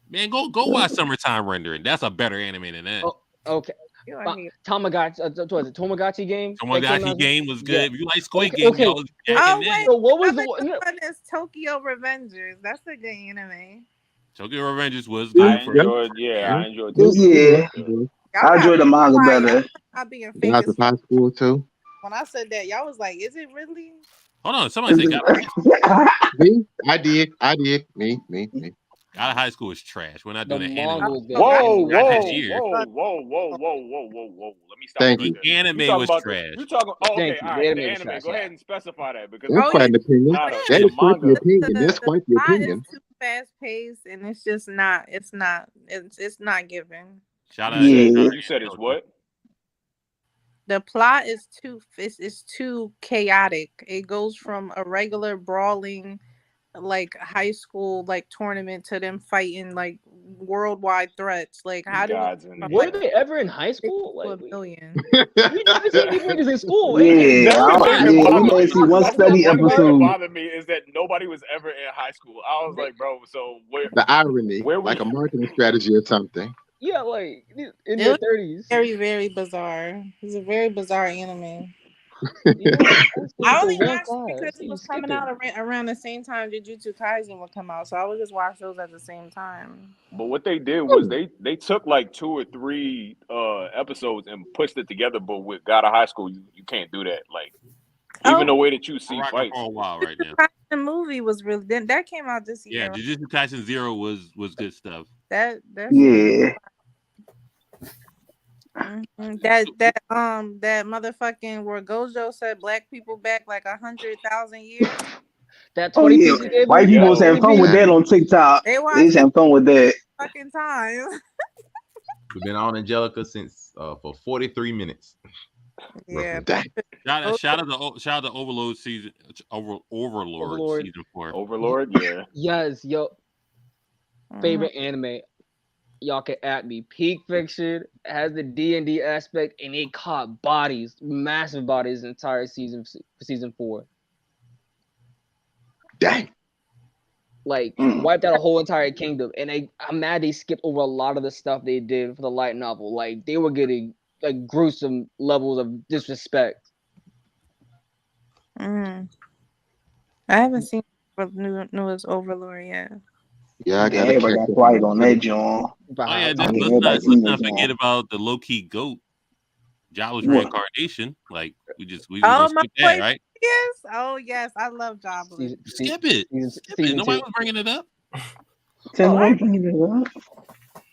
Man, go watch Summertime Rendering. That's a better anime than that. Okay. you are here. Tamagotchi, what was it? Tamagotchi game. that came Tomodachi out? game was Yeah. good. If you like Squid Okay, Game, okay. y'all was back Oh in wait, that. So what was the another one? good one is Tokyo Revengers. That's a good anime. Tokyo Revengers was I good. enjoyed. Yeah, I enjoyed. Yeah. Y'all I enjoy got the manga quiet. better. I'm being You fake guys as in high school too? when I said that. Y'all was like, "Is it really?" Hold on, somebody said Me? I did. Me. God of High School is trash. We're not The doing an manga anime. was good. Whoa, Not this whoa, year. whoa. Let me stop Thank you you. right The there. anime You talking was about trash. you talking? Oh, okay, Thank you. all The right. anime The was anime. trash, Go yeah. ahead and specify that because That's Oh quite yeah, an opinion. nah, That the is quite the manga. opinion. That's quite the plot is opinion. too fast paced, and it's just not. It's not given. Shout out. Yeah. You said it's what? The plot is too chaotic. It goes from a regular brawling like high school like tournament to them fighting like worldwide threats. Like how do we Gods and Were they ever in high school? to a Like million? we never seen these niggas in school. Yeah, That's the thing that we bothered may me. see one That's the study one thing that episode. bothered me is that nobody was ever in high school. I was like, bro, so The irony, where like we? a marketing strategy or something. Yeah, like in It their was 30s. very, very bizarre. It's a very bizarre anime. You know, I for only one watched it class. because it You was skip coming it. out around the same time Jujutsu Kaisen would come out, so I would just watch those at the same time. But what they did was they took like 2 or 3 episodes and pushed it together. But with God of High School, you can't do that. Like even the way that you see I'm rocking fights. for a while right now. The movie was really that came out this Yeah, year. Jujutsu Kaisen Zero was good stuff. That Yeah. that motherfucking where Gojo said black people back like 100,000 years. That Oh 20 yeah. piece he gave White him, people that was having 20 fun with piece. that on TikTok. They They watched was having fun with that. fucking time. We've been on Angelica since for 43 minutes. Yeah. Shout out to Overlord season Overlord season 4. Overlord, yeah. Yes, yo. Favorite anime. Y'all can at me. Peak Fiction has the D&D aspect, and it caught bodies, massive bodies, the entire season 4. Dang. Like wiped out a whole entire kingdom, and I'm mad they skipped over a lot of the stuff they did for the light novel. Like they were getting like gruesome levels of disrespect. I haven't seen newest Overlord yet. Yeah, I got everybody got quiet on that, John. Oh yeah, let's not forget about the low key goat, Jabba's reincarnation. Like we just gonna skip that, right? Yes. Oh yes, I love Jabba. Skip it. Nobody was bringing it up.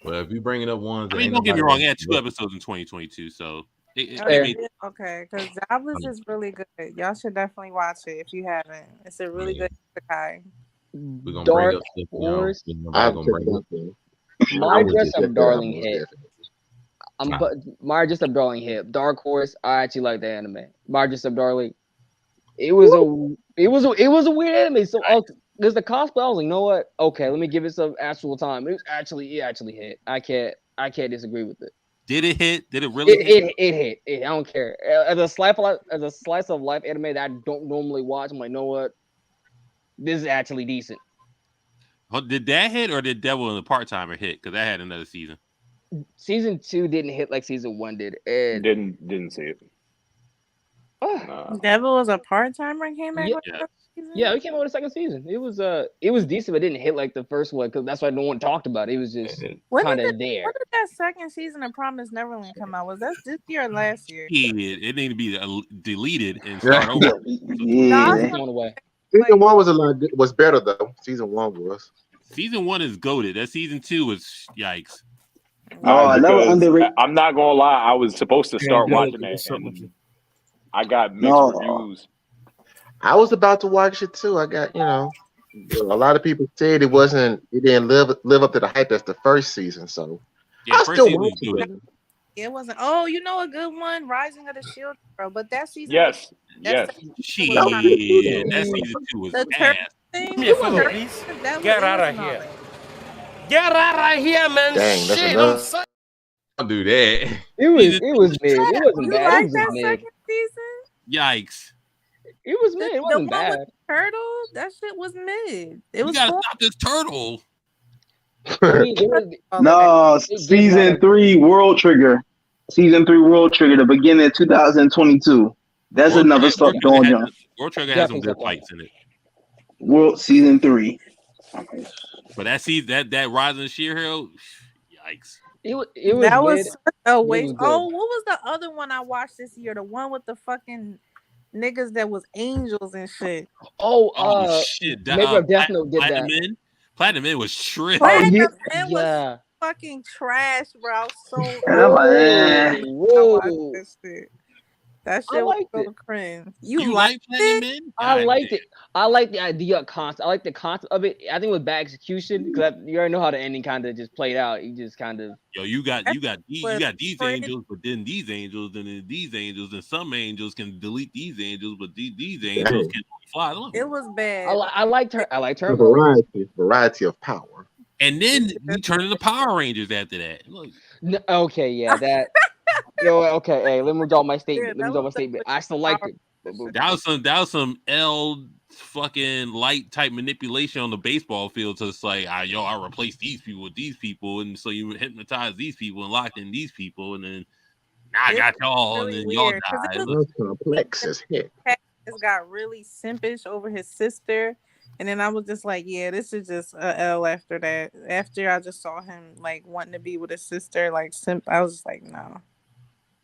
Well, if you bring it up once, I mean, don't get me wrong. It had 2 episodes in 2022, so Okay, because Jabba's is really good. Y'all should definitely watch it if you haven't. It's a really good isekai. We're gonna Dark bring up stuff, Horse. My My dress up darling hit. My dress up darling hit. Dark Horse. I actually like the anime. My dress up darling. It was a weird anime. So there's the cosplay. I was like, you know what? Okay, let me give it some actual time. It actually hit. I can't disagree with it. Did it hit? Did it really hit? It hit. I don't care. As a slice of life anime that I don't normally watch, I'm like, you know what? This is actually decent. Did that hit or did Devil and the Part Timer hit? Because that had another season. Season 2 didn't hit like season 1 did. And didn't see it. Devil was a part timer and came back. Yeah, it came out with a second season. It was decent, but it didn't hit like the first one because that's why no one talked about it. It was just kind of there. When did that second season of Promised Neverland come out? Was that this year or last year? It needed to be deleted and start over. Yeah. Season 1 was better though. Season 1 was. Season 1 is goated. That season 2 was yikes. Oh, that was Because underrated. I'm not gonna lie, I was supposed to start watching Angelica, that, what's up with and you? I got mixed No, reviews. I was about to watch it too. I got, a lot of people said it didn't live up to the hype as the first season. So Yeah, I first still season watch was it. goated. It wasn't. Oh, you know a good one, Rising of the Shield Hero, but that season was Yes, that yes. second season was That was kind of good too, Shit, that though. season 2 was the turtle ass. thing. Give me a The fellow, turtle, please. that was Get it out of wasn't all here. that. Get out of here, man. Dang, that's Shit, enough. Don't do that. Season 2 It was was mid. It wasn't You bad. It like was just that mid. second season? yikes. It was mid. It The wasn't one with bad. the turtle, that shit was mid. It You was gotta fun. stop this turtle. I mean, they were, All of that. no. they gave a lot Season of 3 World Trigger. Season 3 World Trigger, the beginning of 2022. That's World another Trigger, stuff going on. World Trigger has some definitely good something like fights in it. World Season 3. But that Rising Sheer Hero, yikes. it was That mid. was such a It waste. was good. Oh, what was the other one I watched this year? The one with the fucking niggas that was angels and shit. Oh, Shit. Maker of Death Note did that. Platinum Man was tripping. Oh, yeah. Platinum Man was fucking trash, bro. So And I'm like, eh. I watched Whoa. that shit. That I shit was liked so it. cringe. You liked like Platinum it? Man? I God liked damn. it. I like the idea of concept. I like the concept of it. I think it was bad execution because you already know how the ending kind of just played out. You just kind of Yo, you got these cringe. angels, but then these angels, and then these angels, and some angels can delete these angels, but these angels can fly. Look. It was bad. I liked her. I liked her. Variety of power. And then we turned into Power Rangers after that. Look. No, okay, yeah, that. Yo, okay, hey, let me draw my statement. Yeah, Let me draw my statement. I still liked it. That was some L fucking light type manipulation on the baseball field. So it's like, I replace these people with these people, and so you hypnotize these people and lock in these people, and then now I got y'all, really and then y'all weird, 'cause die. it That's complex as heck. It got really simpish over his sister. And then I was just like, yeah, this is just a L after that. After I just saw him like wanting to be with his sister, like I was just like, no.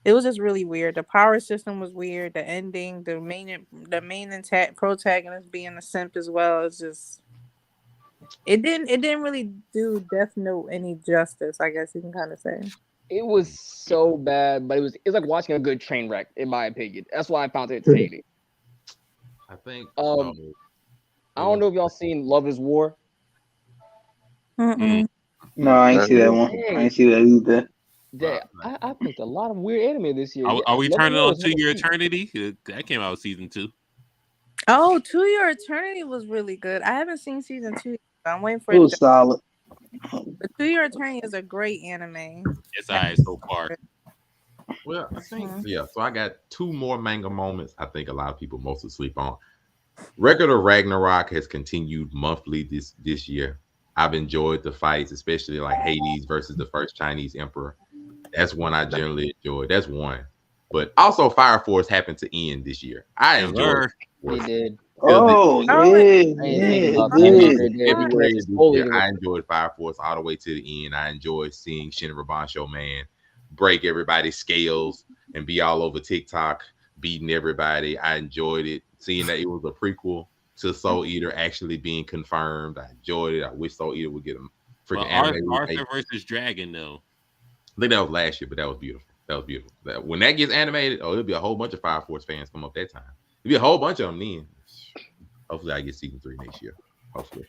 It was just really weird. The power system was weird. The ending, the main protagonist being a simp as well. It's just it didn't really do Death Note any justice, I guess you can kind of say. It was so bad, but it's like watching a good train wreck, in my opinion. That's why I found it entertaining. I think. I don't know if y'all seen Love Is War. Mm-mm. No, I ain't see that one. I ain't see that either. I picked a lot of weird anime this year. Are we Love Is turning War on was 2 Year number two. Eternity? That came out with season 2. Oh, 2 Year Eternity was really good. I haven't seen season 2. So I'm waiting for It was solid. The 2 Year Eternity is a great anime. It's all right so far. Well, I think so I got 2 more manga moments I think a lot of people mostly sleep on. Record of Ragnarok has continued monthly this year. I've enjoyed the fights, especially like Hades versus the first Chinese emperor. That's one I generally enjoy. That's one. But also Fire Force happened to end this year. I enjoyed it. Did. Oh, yeah. I enjoyed Fire Force all the way to the end. I enjoyed seeing Shin Rabancho Man break everybody's scales and be all over TikTok, beating everybody. I enjoyed it. Seeing that it was a prequel to Soul Eater actually being confirmed. I enjoyed it. I wish Soul Eater would get a freaking anime. Arthur versus Dragon, though. I think that was last year, but that was beautiful. That was beautiful. When that gets animated, it'll be a whole bunch of Fire Force fans come up that time. It'll be a whole bunch of them then. Hopefully, I get season 3 next year. Hopefully,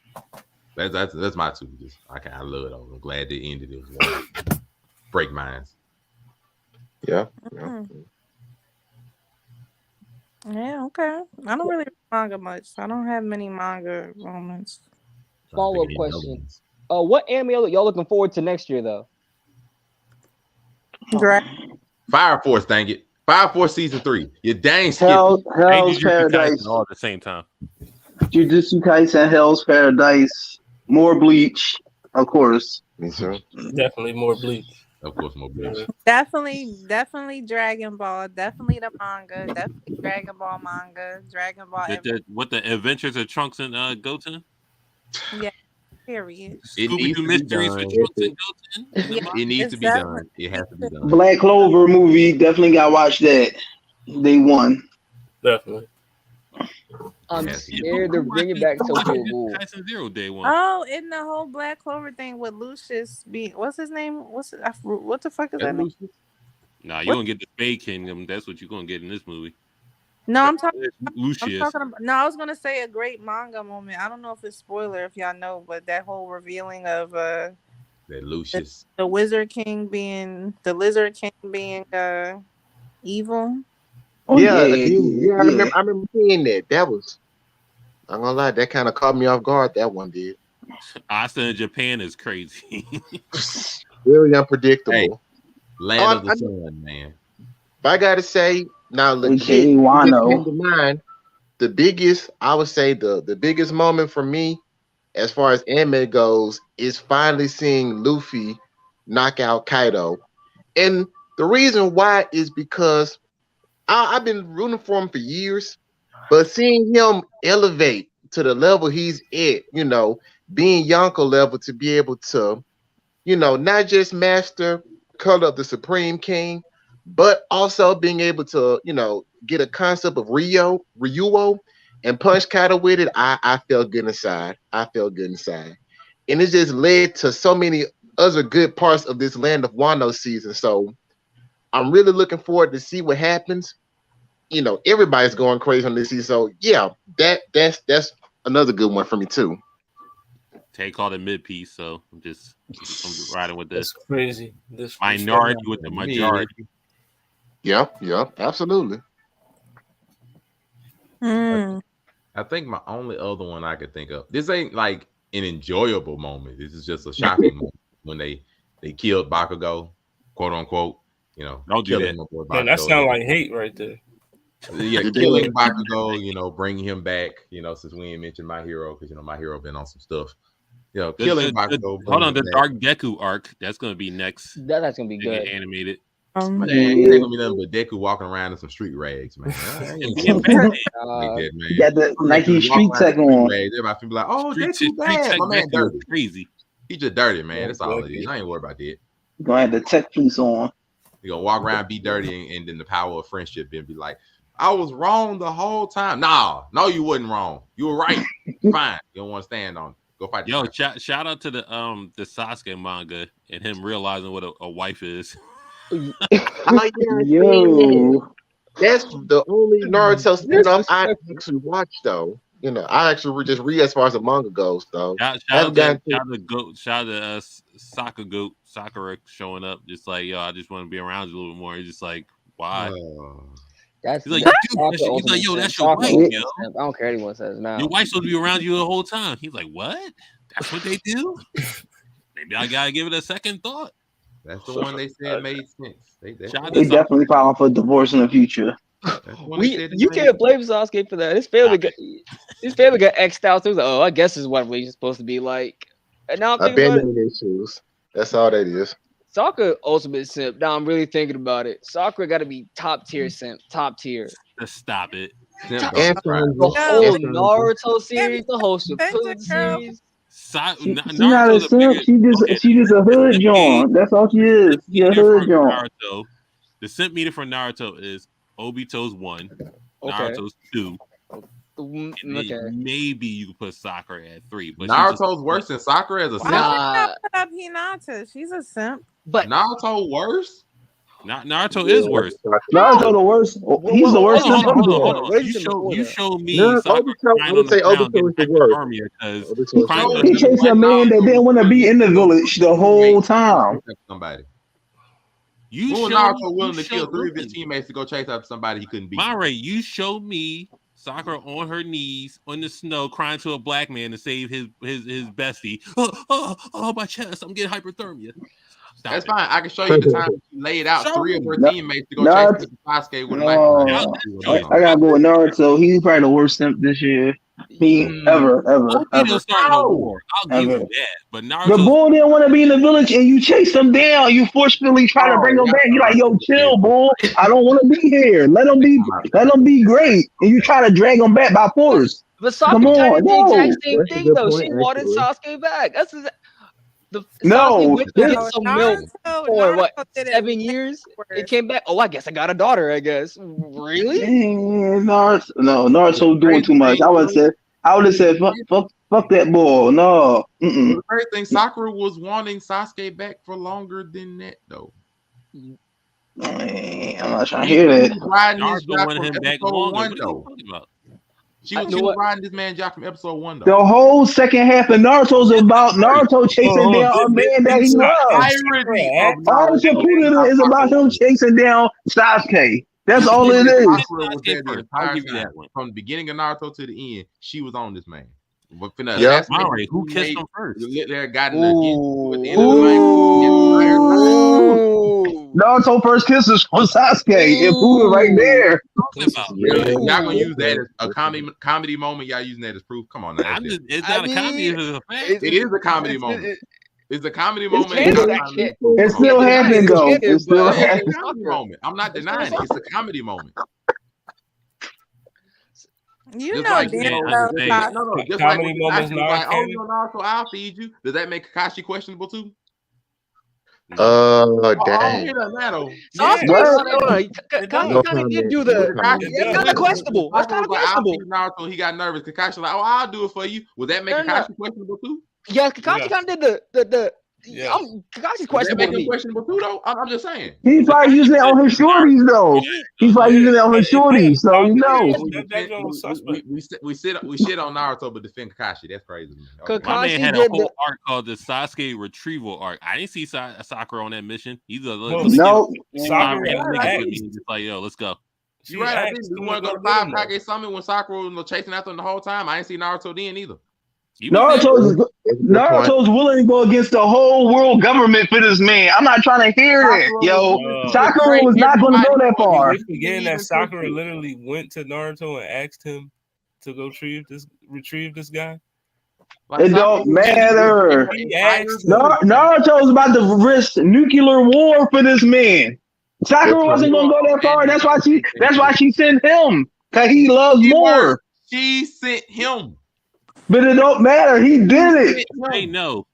that's my 2. I love those. I'm glad they ended it. One. Break minds. Yeah. Yeah, okay. I don't really read manga much. So I don't have many manga moments. Follow-up question. What anime y'all looking forward to next year, though? Fire Force, dang it. Fire Force season 3. You dang Hell's Paradise. All at the same time. Jujutsu Kaisen, Hell's Paradise, more Bleach, of course. Me too. Definitely more Bleach. Of course, more Bleach. Definitely Dragon Ball. Definitely the manga. Definitely Dragon Ball manga. Dragon Ball. What the Adventures of Trunks and Goten? Yeah. Period. Scooby-Doo Mysteries with Trunks and Goten. It needs to be done. It has to be done. Black Clover movie, definitely got to watch that. Day one. Definitely. I'm Yeah, scared they're bringing back Tokyo Ghoul. Tyson Zero Day one. Oh, in the whole Black Clover thing with Lucius being, what's his name? What the fuck is that name? Nah, you gonna get the Spade Kingdom. That's what you're gonna get in this movie. No, I'm talking Lucius. about. No, I was gonna say a great manga moment. I don't know if it's spoiler if y'all know, but that whole revealing of that Lucius, the Wizard King being the Lizard King being evil. Oh, yeah. I remember seeing that. That was, I'm gonna lie, that kind of caught me off guard. That one did. Asa in Japan is crazy. Very unpredictable. Land of the Sun, man. But I gotta say, now legit, Okay, just Wano. came to mind, the biggest, I would say the biggest moment for me, as far as anime goes, is finally seeing Luffy knock out Kaido. And the reason why is because I've been rooting for him for years, but seeing him elevate to the level he's at, being Yonko level to be able to, not just master Color of the Supreme King, but also being able to, get a concept of Ryuo, and punch Kaido with it, I felt good inside. I felt good inside. And it just led to so many other good parts of this Land of Wano season. So I'm really looking forward to see what happens. Everybody's going crazy on this season. So yeah, that's another good one for me too. Tay called it mid piece, so I'm just riding with this. That's crazy. This minority with the majority. Yep, absolutely. I think my only other one I could think of. This ain't like an enjoyable moment. This is just a shocking moment when they killed Bakugo, quote unquote. Don't do that. Man, that sounds like hate right there. Yeah, killing Bakugo, bringing him back. Since we ain't mentioned My Hero, because My Hero been on some stuff. Killing Bakugo. Hold on, the Dark Deku arc that's gonna be next. That's gonna be good. Animated. Man, it ain't gonna be nothing but Deku walking around in some street rags, man. You got the Nike Street Tech on. Everybody be like, "Oh, Deku bad, my man, dirty, crazy. He just dirty, man. That's all it is. I ain't worried about that. You gonna have the tech piece on. You gonna walk around, be dirty, and then the power of friendship, and be like, I was wrong the whole time. No, you wasn't wrong. You were right. Fine. You don't want to stand on it. Go fight. Yo, shout out to the Sasuke manga and him realizing what a wife is. Yo, that's the only Naruto spinoff I actually watched though. I actually just read as far as the manga goes though. Shout out to Sakura showing up, just like, yo, I just want to be around you a little bit more. He's just like, why? He's like, yo, that's your wife, yo. I don't care what anyone says now. Your wife's supposed to be around you the whole time. He's like, what? That's what they do? Maybe I gotta give it a second thought. That's the one they said made sense. They definitely filing for divorce in the future. You can't blame Sasuke for that. His family got X'd out. So like, I guess this is what we're supposed to be like. And now I'm thinking about it. Issues. That's all that is. Sakura ultimate simp. Now I'm really thinking about it. Sakura got to be top tier simp. Top tier. Just stop it. The whole Naruto series, the whole Shippuden series. She's not a simp. She just a hood John. That's all she is. She a hood John. The simp meter for Naruto is Obito's 1, Naruto's 2. Maybe you could put Sakura at 3. But Naruto's worse than Sakura as a simp. Why would not put up Hinata? She's a simp. But Naruto worse? Naruto is worse. Naruto the worst. He's the worst. Hold on. You show me. I would say Obito is the worst. He chased a man that didn't want to be in the village the whole time. Somebody. You were Naruto willing to kill 3 of his teammates to go chase after somebody he couldn't beat? Mare, you show me Sakura on her knees on the snow crying to a black man to save his bestie. Oh, my chest! I'm getting hypothermia. That's fine. I can show you the time she laid out 3 of her teammates to go chase Sasuke with a I gotta go with Naruto. He's probably the worst simp this year. Ever. I'll give you that. But Naruto, the bull didn't want to be in the village, and you chase him down. You forcefully try to bring him back. You're like, yo, chill, bull. I don't want to be here. Let him be great. And you try to drag him back by force. But Sakura did the exact same thing though. She wanted Sasuke back. The Sasuke No, went to this, get some milk for what Naruto did it 7 years. It came back. Oh, I guess I got a daughter. I guess. Really? man, Naruto, no, Naruto doing Crazy too much. thing, though, I would have said, fuck that boy. No, the first thing, Sakura was wanting Sasuke back for longer than that, though. man, I'm not trying to She hear was that. riding this Naruto job wanted from him back episode longer. one, What are you though. talking about? She You was know what? riding this man job from episode one, though. The whole second half of Naruto's about Naruto chasing down a man that he loves. Irony of All Naruto Shippuden is about him chasing down Sasuke. That's all it is. Sakura was there the First, I'll entire give you time. that one. From the beginning of Naruto to the end, she was on this man. But finna Yeah. assassinate Alright, who his kissed teammate, him first? There got in the at the end of the Ooh. Naruto first kiss is from Sasuke. It proved it right there. Really? Y'all gonna use that Yeah. as a comedy moment? Y'all using that as proof? Come on, now. I'm just, it's not a comedy. It's a fact. It is a comedy moment. It's a comedy moment. It still happened though. It still happened. It's a comedy moment. I'm not denying it. It's a comedy moment. You Just know like damn well, well. just Comedy like moments Kakashi not was like, oh, canon? you know, Naruto, I'll feed you. Does that make Kakashi questionable too? Oh, Oh, dang. it doesn't matter. Sasuke, No kind of did comment. do No the. comment. That's kind of questionable. That's kind of questionable. Naruto, he got nervous. Kakashi like, oh, I'll do it for you. Would that make Kakashi questionable too? Yeah, Kakashi kind of did the. Yeah. Kakashi's Does that questionable make to him me. questionable too, though? I'm just saying. He's probably using it on his shorties though. He's probably using it on his shorties. So you know. We shit on Naruto, but defend Kakashi. That's crazy. Okay. My man Kakashi had a did whole arc called the Sasuke Retrieval arc. I didn't see Sakura on that mission. He's a No. random niggas with me. Just like, yo, let's go. You right? I didn't. You want to go to 5 Kage Summit when Sakura was chasing after him the whole time? I ain't see Naruto then either. Naruto's willing to go against the whole world government for this man. I'm not trying to hear that, yo. Sakura was not going to go that far. You forgetting that Sakura literally went to Naruto and asked him to go retrieve this guy. It don't matter. Naruto's about to risk nuclear war for this man. Sakura wasn't going to go that far. That's why she sent him, because he loves more. She sent him. But it don't matter. He did it. Hey, no.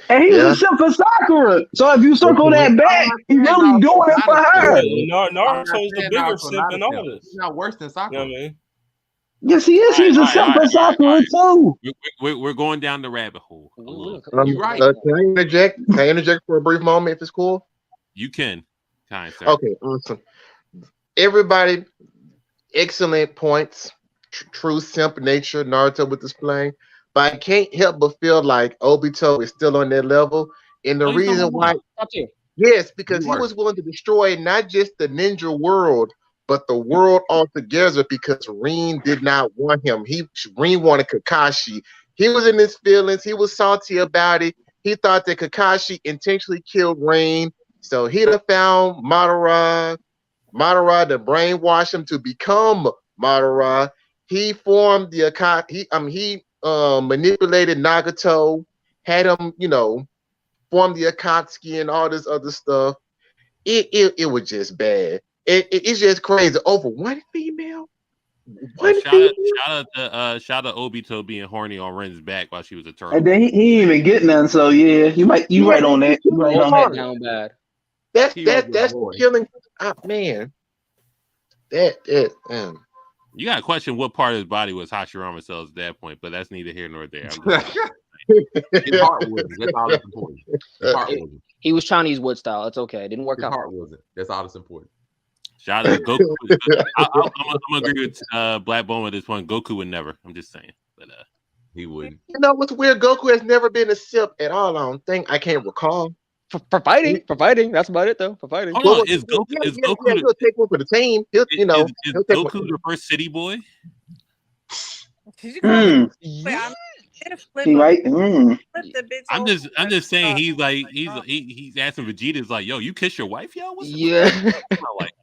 And he was a simp for Sakura. So if you circle that back, he really doing it for her. Naruto's the bigger simp in all this. He's not worse than Sakura. You know what I mean? Yes, he is. He's a simp for Sakura too. We're going down the rabbit hole. You're right. Can I interject? Can I interject for a brief moment if it's cool? You can. Kind sir. Okay, awesome. Everybody, excellent points. True simp nature Naruto was displaying, but I can't help but feel like Obito is still on that level. And the reason why, yes, because he was willing to destroy not just the ninja world, but the world altogether. Because Rin did not want him. Rin wanted Kakashi. He was in his feelings. He was salty about it. He thought that Kakashi intentionally killed Rin, so he'd have found Madara to brainwash him to become Madara. He formed the he manipulated Nagato, had him, form the Akatsuki and all this other stuff. It was just bad. It's just crazy. Over one female. Shout out to Obito being horny on Ren's back while she was a turtle. And then he ain't even get none. So yeah, you right on that. You right on that. Down bad. That's killing. Man, You got to question what part of his body was Hashirama cells at that point, but that's neither here nor there. His heart wasn't. That's all that's important. His heart wasn't. He was Chinese wood style. It's okay. It didn't work His out. heart wasn't. That's all that's important. Shout out to Goku. I'm gonna agree with Black Bone at this point. Goku would never. I'm just saying, but he wouldn't. You know what's weird? Goku has never been a simp at all. I don't think. I can't recall. For fighting. That's about it though. For fighting. Hold on, is Goku? He'll take one for the team. He'll Goku the first city boy? He right. I'm just saying he's asking Vegeta's like, yo, you kiss your wife, yo? What's yeah. Like?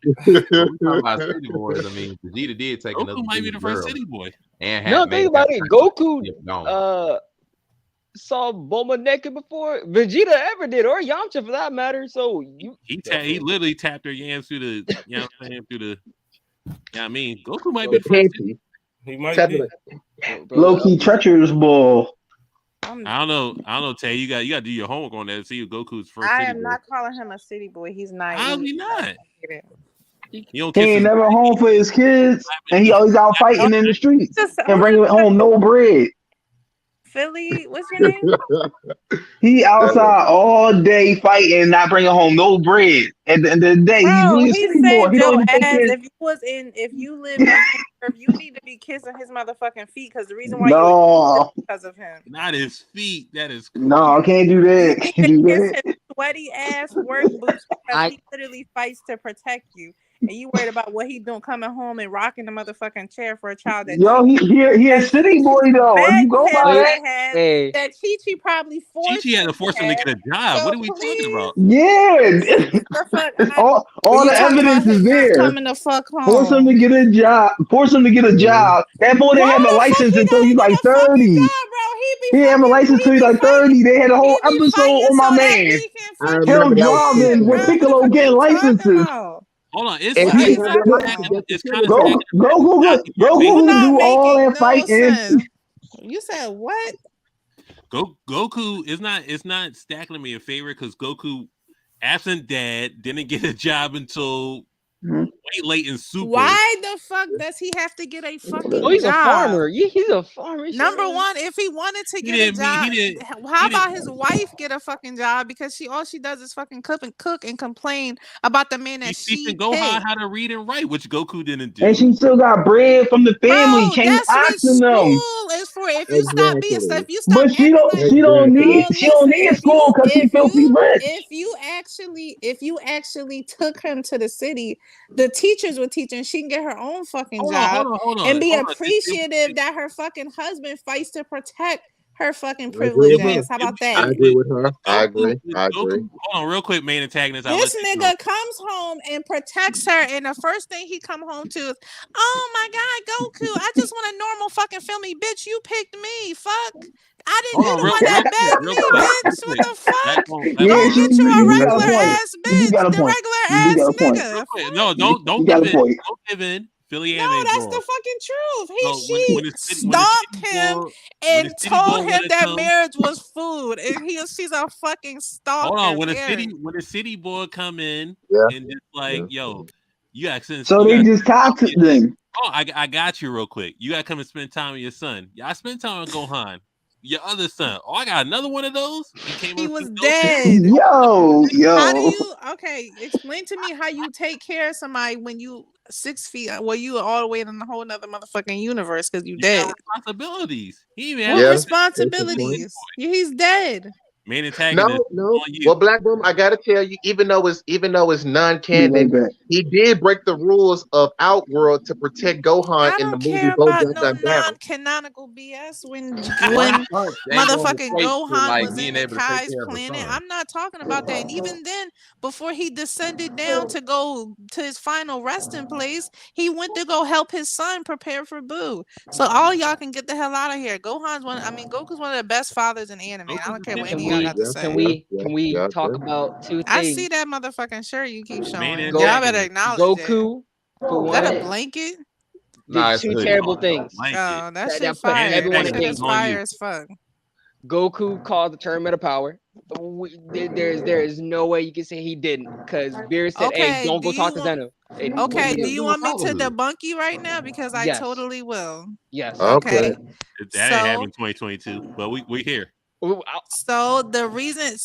About city boys. I mean, Vegeta did take Goku another. might be the first city boy. And No, think about it. Goku saw Bulma naked before Vegeta ever did, or Yamcha for that matter. So he literally tapped her yams through the, you know what I'm saying, through the. Yeah, I mean, Goku might be the first. He might be low key treacherous bull. I don't know, Tay. You got to do your homework on that. See Goku's first I city am boy. not calling him a city boy. He's How naive. we not? You don't He kiss ain't his never home for his kids, and he always out Oh, fighting in the streets just and bringing home no bread. Philly, what's your name? He outside all day fighting, not bringing home no bread. At the end of the day, he Bro, really a he city boy. said He don't your even take ass. care. If you lived on his earth, you need to be kissing his motherfucking feet because the reason why you No, is because of him. Not his feet. That is no, I can't do You that. need Can't to do kiss that. his sweaty ass work boots because he literally fights to protect you. And you worried about what he doing coming home and rocking the motherfucking chair for a child that Yo, he a city boy though. If you begged go him by to that, have, that Chi probably forced Chi had him to force to him to have. get a job. What So are we talking please, about? yeah, the fuck, all you the talking about evidence is him not there. coming the fuck Force him to home? get a job. Force him to get a job. That boy didn't Why have a the fuck license he until gotta he's get like a fucking 30. job, bro? He didn't have a license until he's like 30. They had a whole He be episode fighting on so my that man. he can I fucking remember Him that was driving stupid, with man. What the Piccolo fuck are getting you talking licenses. about? Hold on, And What she is had that them about? licenses just to it's kill kind a of girl. stacking. Goku You can not do all making that no fighting. sense. You said what? Goku is not. It's not stacking me a favor because Goku, absent dad, didn't get a job until way late in Super. Why the fuck does he have to get a fucking Oh, he's a job? farmer. Yeah, he's a farmer. Number one, if he wanted to He get a didn't mean- job, he didn't- how he about didn't- his wife get a fucking job because all she does is fucking cook and complain about the man that He's she teaching Gohan picked. how to read and write, which Goku didn't do. And she still got bread from the family. Bro, Can't that's what asking them. school is for. If you stop being Exactly. stuff, if you stop But she acting don't. like She don't need. bro, She don't listen, need school because she filthy rich. if you actually took him to the city, the teachers would teach and she can get her own fucking Hold on, job hold on. and be Hold on. appreciative that her fucking husband fights to protect her fucking I agree privilege with her. ass. How about I that? agree with her. I Goku, agree. I agree. hold on, real quick, main antagonist. I'll This let you go. nigga comes home and protects her, and the first thing he come home to is, "Oh my god, Goku! I just want a normal fucking family, bitch. You picked me, fuck. Hold You on, the one that begged real me, quick. bitch. What the fuck? Yeah, Go get you a you got a regular point. ass You do bitch, got a the point. regular You do ass got a point. nigga. No, don't You give got a in. point. Don't give in. Philly No, anime that's boy. the fucking truth. When the Stalked city him boy, and told him wanna that come. marriage was food, and she's a fucking stalker. Hold on, when Period. the city boy come in Yeah. and just like, yo, you got sense. So they just toxic then. Oh, I got you real quick. You gotta come and spend time with your son. Yeah, I spent time with Gohan. Your other son. Oh, I got another one of those. He was dead. Yo. How do you explain to me how you take care of somebody when you 6 feet well you all the way in a whole nother motherfucking universe because you dead. Responsibilities. He even What has responsibilities? He's dead. main antagonist. No. Well, Black Boom, I gotta tell you, even though it's non-canon, he did break the rules of Outworld to protect Gohan in the movie BoJack Unbound. Non-canonical BS when They ain't going to motherfucking equate to, Gohan like, was being in the able to take Kai's care of a planet. son. I'm not talking about that. And even then, before he descended down to go to his final resting place, he went to go help his son prepare for Boo. So all y'all can get the hell out of here. Goku's one of the best fathers in anime. I don't care what any of y'all got to say. Can we talk about two I things? see that motherfucking shirt you keep showing. Main Y'all better acknowledge Goku, for that. Is that a one, blanket? did two terrible things. Oh, that shit that put fire. everyone That in shit is danger. fire as fuck. Goku caused the tournament of power. There is no way you can say he didn't, because Beerus said, "Hey, don't go talk to Zeno." Okay, do you want me to debunk you right now? Because I Yes. totally will. Yes. Okay. That ain't happening in 2022, but we here. So the reason,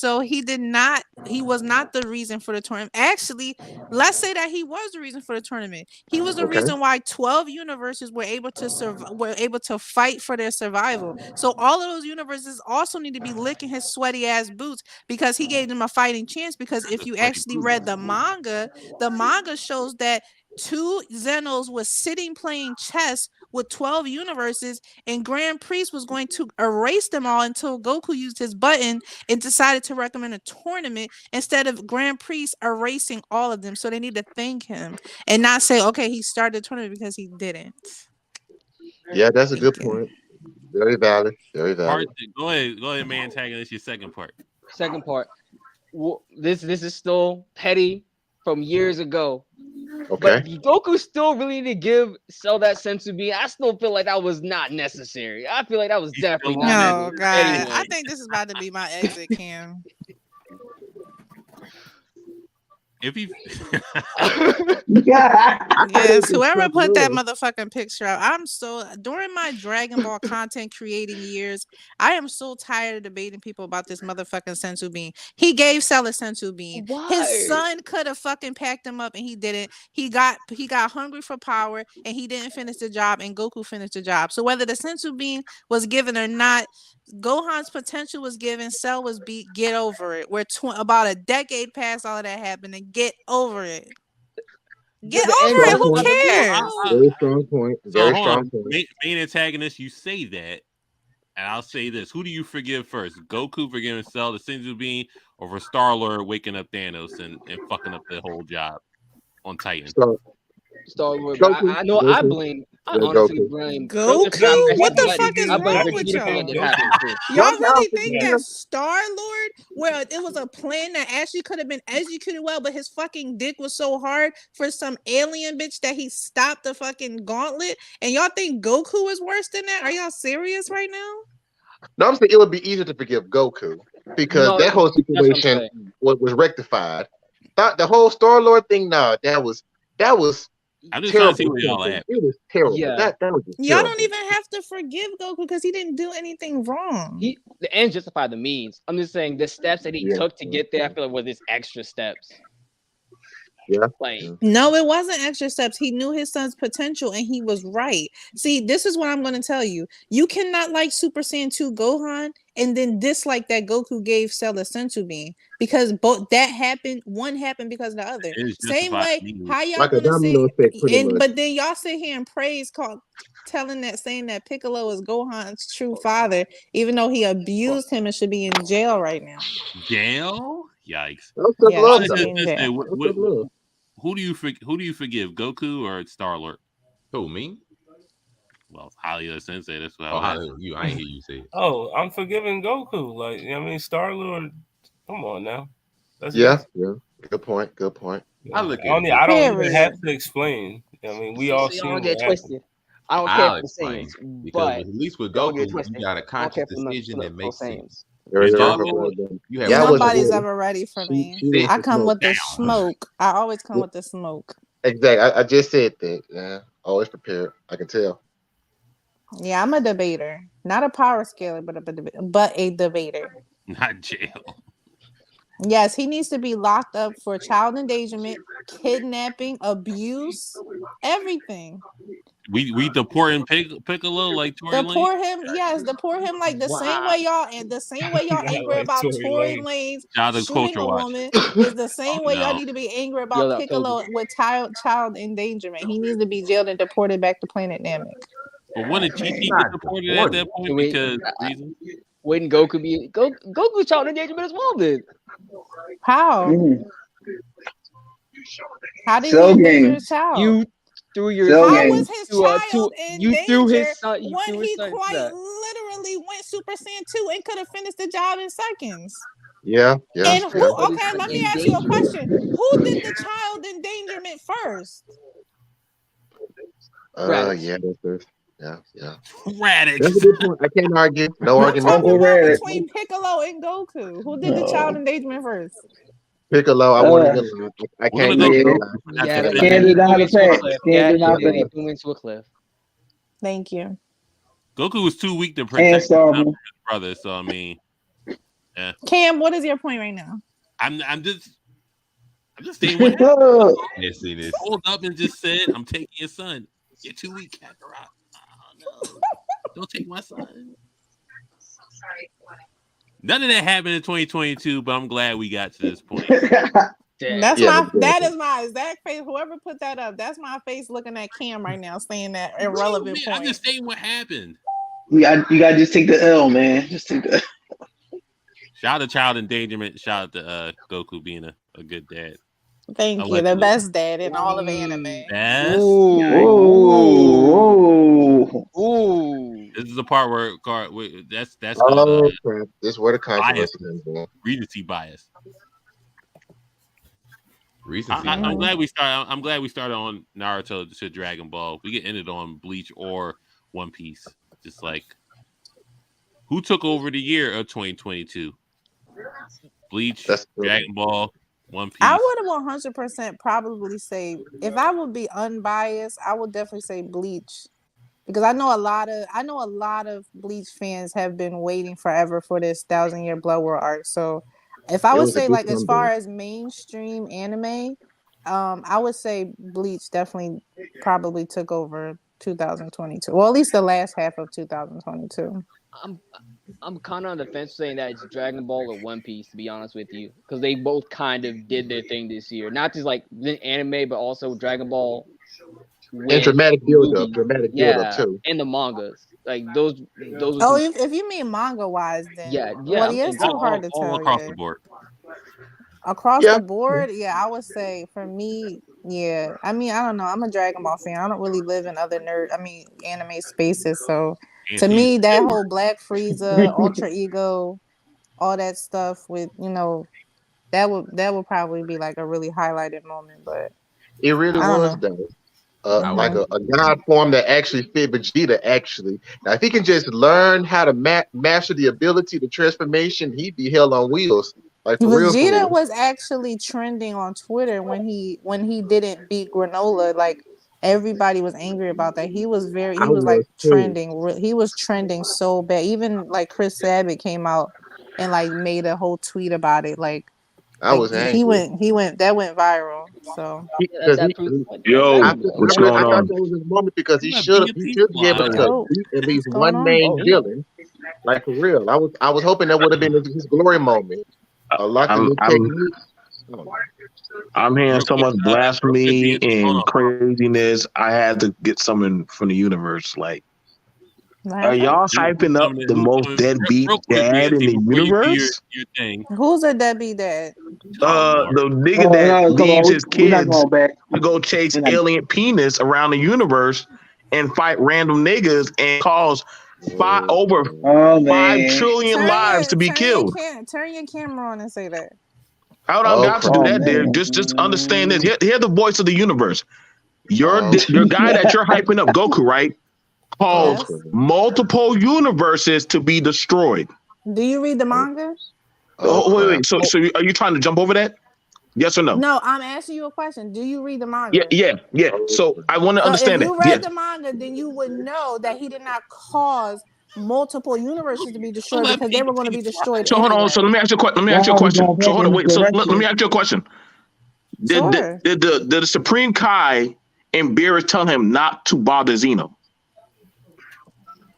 he was not the reason for the tournament. Actually, let's say that he was the reason for the tournament. He was the reason why 12 universes were able to fight for their survival. So all of those universes also need to be licking his sweaty ass boots because he gave them a fighting chance. Because if you actually read the manga shows that 2 Zenos was sitting playing chess with 12 universes, and Grand Priest was going to erase them all until Goku used his button and decided to recommend a tournament instead of Grand Priest erasing all of them. So they need to thank him and not say, okay, he started the tournament, because he didn't. Yeah, that's a good point. Very valid. Very valid. Go ahead, main antagonist. Your second part. Second part. This is still petty from years ago. Okay. But Goku still really need to give Cell that sensu bean. I still feel like that was not necessary. I feel like that was definitely not No, necessary. God. Anyway, I think this is about to be my exit, Cam. If he Yes, whoever put that motherfucking picture up. I'm so during my Dragon Ball content creating years, I am so tired of debating people about this motherfucking sensu bean. He gave Cell a sensu bean. His why? son could have fucking packed him up and he didn't. He got hungry for power and he didn't finish the job and Goku finished the job. So whether the sensu bean was given or not, Gohan's potential was given. Cell was beat. Get over it. We're about a decade past all of that happened and get over it. Get The over end it. Strong Who point. cares? Very strong point. So Very hold strong on, point. main antagonist. You say that, and I'll say this: who do you forgive first? Goku for giving Cell the senzu bean, or for Star Lord waking up Thanos and fucking up the whole job on Titan? Star Wars. Goku. I know. Goku. I Yeah, honestly Goku. blame Goku? for not What finishing, the but fuck is I blame wrong with Vegeta for letting it y'all? happen too. Y'all Y'all really think forgetting that Star Lord, where it was a plan that actually could have been executed well, but his fucking dick was so hard for some alien bitch that he stopped the fucking gauntlet, and y'all think Goku is worse than that? Are y'all serious right now? No, I'm saying it would be easier to forgive Goku because No, that whole that's what I'm situation saying. was rectified. The whole Star Lord thing, no, that was I'm just trying to see terrible. where y'all at. It was terrible. Yeah. That was just Y'all terrible. don't even have to forgive Goku because he didn't do anything wrong. The ends justify the means. I'm just saying the steps that he Yeah, took to yeah, get there. I feel like were his extra steps. yeah. Like No, it wasn't extra steps. He knew his son's potential and he was right. See, this is what I'm going to tell you. You cannot like Super Saiyan 2 Gohan and then dislike that Goku gave Cell a sensu bean because both that happened. One happened because of the other. It's Same justified way, means. how y'all Like a going to domino say, effect, pretty much. but then y'all sit here and praise saying that Piccolo is Gohan's true father, even though he abused him and should be in jail right now. Jail? Yikes! That was tough Yeah, love, should be though. in jail. That was tough love. Who do you forgive, Goku or Star Lord? Who, me? Well, Halia Sensei. That's what I Oh, was asking. you? I ain't hear you say it. Oh, I'm forgiving Goku. Like, I mean, Star Lord. Come on now. That's Yeah, basic. yeah. Good point. Good point. I look at I it don't, this I don't way. even have Period. to explain. I mean, we so all y'all seen don't get what happened. twisted. I don't care I'll for the explain Saiyans, because but at least with don't get Goku, twisted. you got a I don't conscious care for decision that the makes Saiyans. sense. Very, With very Star tough Lord, love, though. you have Yeah, I one wasn't Nobody's choice. there. ever ready for me. She wants I to come smoke. with the smoke. I always come with the smoke. Exactly. I just said that. Yeah, always prepared. I can tell. Yeah, I'm a debater, not a power scaler, but a debater. Not jail. Yes, he needs to be locked up for child endangerment, kidnapping, abuse, everything. We deporting Piccolo like Tory Lane. Deport him like the same Wow. way y'all angry Like about Tory Tory Lane. Lanez Shout out to shooting Culture a Watch. woman is the same way y'all No, need to be angry Yo, about that told Piccolo you. with child endangerment. He needs to be jailed and deported back to Planet Namek. but wouldn't Chi He's get not deported at deported. that point So wait, because reasons? wouldn't Goku be Goku's child engagement as well? Then How? Mhm. How did he Cell endanger game. his child? you threw your Cell How game. was son his to child in you threw danger his son when he into quite that. literally went Super Saiyan 2 and could have finished the job in seconds? Yeah, yeah, And He's trying to yeah. who, put his okay, son let me in ask you a danger. question. Who did the child endangerment first? Raditz. Yeah, yeah. That's a Radix. good point. I can't argue. No I'm argument talking Uncle there. about Red. between Piccolo and Goku. Who did the child No. endangerment first? Piccolo, I won't Uh, even lie. I We're gonna can't go even yeah. Goku lie. for He that had to to I finish. Can't he can't. threw deny me the to a facts. cliff. Can't deny He facts. threw me into a cliff. Thank you. Goku was too weak to And protect his son from Starman. his brother. So I mean, yeah. Cam, what is your point right now? I'm just saying what happened. Let's see this. Pulled up and just said, "I'm taking your son. You're too weak, Kakarot. Oh no, don't take my son." None of that happened in 2022, but I'm glad we got to this point. Damn. That's Yeah, that exactly. is my exact face. Whoever put that up, that's my face looking at Cam right now, saying that What do you irrelevant mean? I'm point. just saying what happened. You gotta just take the L, man. Just take the Shout out to child endangerment. Shout out to Goku being a good dad. Thank you. The Allegedly. best dad in all of anime. Best. Ooh. Ooh. This is the part where that's called Oh crap! This is where the bias, controversy comes in. recency bias. Recency. I'm bias. glad we started. I'm glad we started on Naruto to Dragon Ball. We get ended on Bleach or One Piece. Just like who took over the year of 2022? Bleach, Dragon Ball, One Piece. I would have 100% probably say, if I would be unbiased, I would definitely say Bleach. Because I know a lot of Bleach fans have been waiting forever for this 1,000-year Blood War arc. So if I It would was a say, good like, as comeback. far as mainstream anime, I would say Bleach definitely probably took over 2022. Well, at least the last half of 2022. I'm kind of on the fence saying that it's Dragon Ball or One Piece, to be honest with you, because they both kind of did their thing this year. Not just like the anime, but also Dragon Ball And with dramatic build up movies. Yeah, too. and the mangas. Like those are Oh, some. if you mean manga wise, then Yeah. well, yeah, it's too hard to all tell. across Yeah, the board. across Yeah. the board, yeah, I would say for me, yeah. I mean, I don't know. I'm a Dragon Ball fan. I don't really live in other anime spaces. So to Anti- me, that whole Black Frieza, Ultra Ego, all that stuff with that would probably be like a really highlighted moment. But It really I don't was know. though. Like Mhm. a god form that actually fit Vegeta. Actually, now if he can just learn how to master the ability, the transformation, he'd be hell on wheels. Like for real, for Vegeta real. was actually trending on Twitter when he didn't beat Granola. Like everybody was angry about that. He was I like was too. trending. He was trending so bad. Even like Chris Sabat came out and like made a whole tweet about it. I Like was he angry. went that went viral. So Yeah, Because that proves the point. That I, Dragon Yo, Ball. what's I going thought on? that was his moment because You got being he peace should be able wise. to yo, beat at least what's going one on? main Oh yeah. villain. Like for real, I was hoping that would have been his glory moment. Unlocking I'm new I'm techniques. Oh, I'm hearing Real so quick, much real quick, blasphemy hold and on. craziness. I had to get something from the universe. Like, What are happened? y'all hyping up the most deadbeat Real quick, dad in BNT, the before you do universe? your thing. Who's a deadbeat dad? Oh Lord. The nigga Oh that no, come leaves on, his we're not kids going back. to go chase We're not. alien penis around the universe and fight random niggas and cause over Oh 5 trillion man. lives to be killed. Turn your camera on and say that. I don't oh got to do Oh crap! that, there. man. Just understand this. Hear the voice of the universe. Your Oh guy that you're hyping up, Goku, right? oh Caused Yes. crap! multiple universes to be destroyed. Do you read the Oh, manga? oh crap! Wait. So are you trying to jump over that? Yes or no? No, I'm asking you a question. Do you read the Yeah, manga? yeah, yeah. Oh So crap! I want to So if understand that. you Yes. read the manga, then you would know that he did not cause multiple universes to be Don't destroyed let because they were going to BNT be fly. destroyed So hold on. So anyway. let me ask you a question. Let me ask you a Why are we question. going So back hold in on. this Wait. So let me direction? ask you a question. Sure. Did the Supreme Kai and Beerus tell him not to bother Zeno?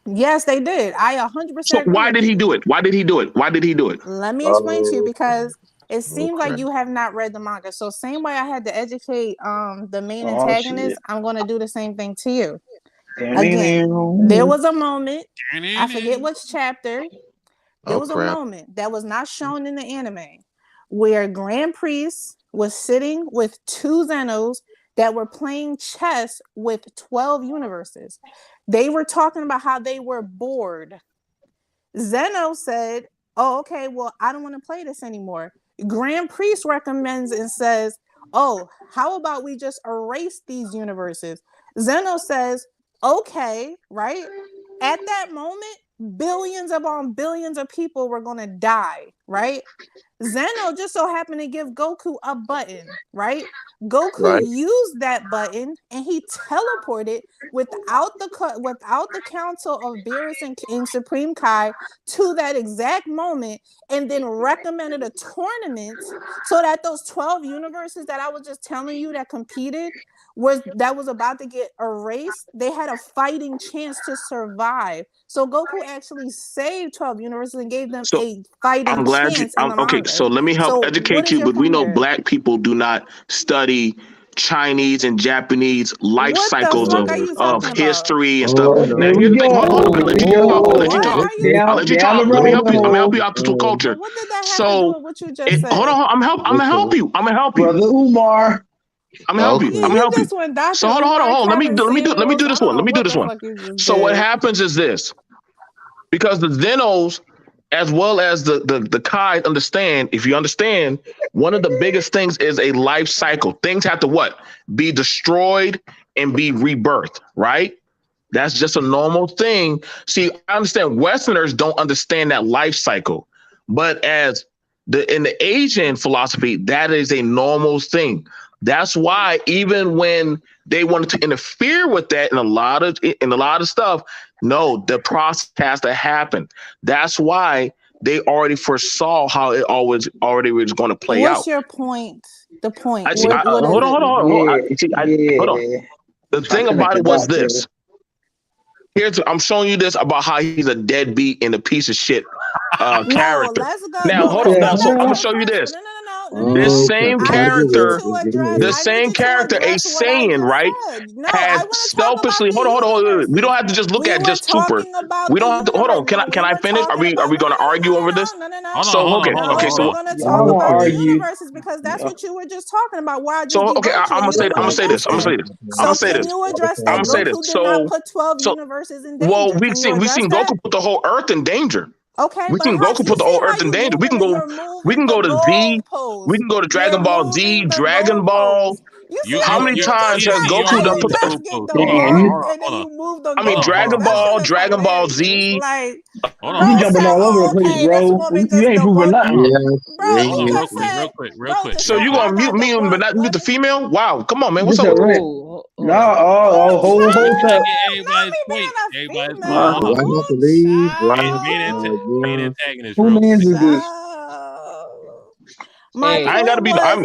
Yes, they did. I So 100% agree why with did he you. do it? Why did he do it? Why did he do it? Let me explain to you Oh, because it oh seems like crap! you have not read the manga. So same way I had to educate the main Oh antagonist, shit. I'm going to do the same thing to you. Again, there Damn. was a moment, I forget which chapter, there Oh was a crap! moment that was not shown in the anime where Grand Priest was sitting with two Zenos that were playing chess with 12 universes. They were talking about how they were bored. Zeno said, "Oh, okay, well, I don't want to play this anymore." Grand Priest recommends and says, "Oh, how about we just erase these universes?" Zeno says, "Okay, right?" At that moment, billions upon billions of people were going to die, right? Zeno just so happened to give Goku a button, right? Goku Right, used that button and he teleported without the council of Beerus and Supreme Kai to that exact moment, and then recommended a tournament so that those 12 universes that I was just telling you that competed was about to get erased, they had a fighting chance to survive. So Goku actually saved 12 universes and gave them So a fighting I'm glad you. chance in the Okay, manga. so let me help So what educate is you. your But we point know here? black people do not study Chinese and Japanese life What the cycles fuck right. are you of talking about? history and stuff. Oh, Now here we here's the thing. go. Hold on. I'll let you get it off. I'll let you What talk. are you I'll Down let you down the talk. Let me help rabbit you. I'm gonna help you hole. out to culture. But what did that have to do So with what you just hold said? on. I'm gonna help Listen, you. I'm gonna help you. brother Umar. I'm gonna help Oh you. Yeah, crap! I'm gonna you help you. just went Dr. So hold on. Umar, Let me Kevin do Samuels. I this don't one. know Let me do what this the one. fuck you just So what did. happens is this, because the Zenos as well as the Kai understand. If you understand, one of the biggest things is a life cycle. Things have to what? Be destroyed and be rebirthed, right? That's just a normal thing. See, I understand Westerners don't understand that life cycle, but as in the Asian philosophy, that is a normal thing. That's why even when they wanted to interfere with that in a lot of stuff, no, the process has to happen. That's why they already foresaw how it already was going to play What's out. your point? The point. I see. What is Hold it? on. Hold on. Yeah. The thing about it was this. I'm showing you this about how he's a deadbeat and a piece of shit character. Let's go. Now, hold on. Now, so I'm gonna show you this. This same character, the same character, a Saiyan, right, has selfishly. Hold on. We don't have to just look at just Super. We don't have to. Hold on. Can I finish? Are we going to argue over this? So okay. So we're gonna talk about the universes because that's what you were just talking about. Why I just I'm gonna say this. Can you address that Goku did not put 12 universes in danger? Well, we've seen Goku put the whole Earth in danger. Okay, we can Goku put the whole Earth in danger. We can go to Z. We can go to Dragon Ball Z, Dragon Ball. How many times has Goku done put the? I mean, Dragon Ball Z. Like, you jumping all over the place, bro. You ain't proving nothing. Real quick. So you gonna mute me, but not mute the female? Wow, come on, man. What's up? No, hold up. Everybody's point. Everybody's main antagonist. Who man's is this? I ain't gotta be. I'm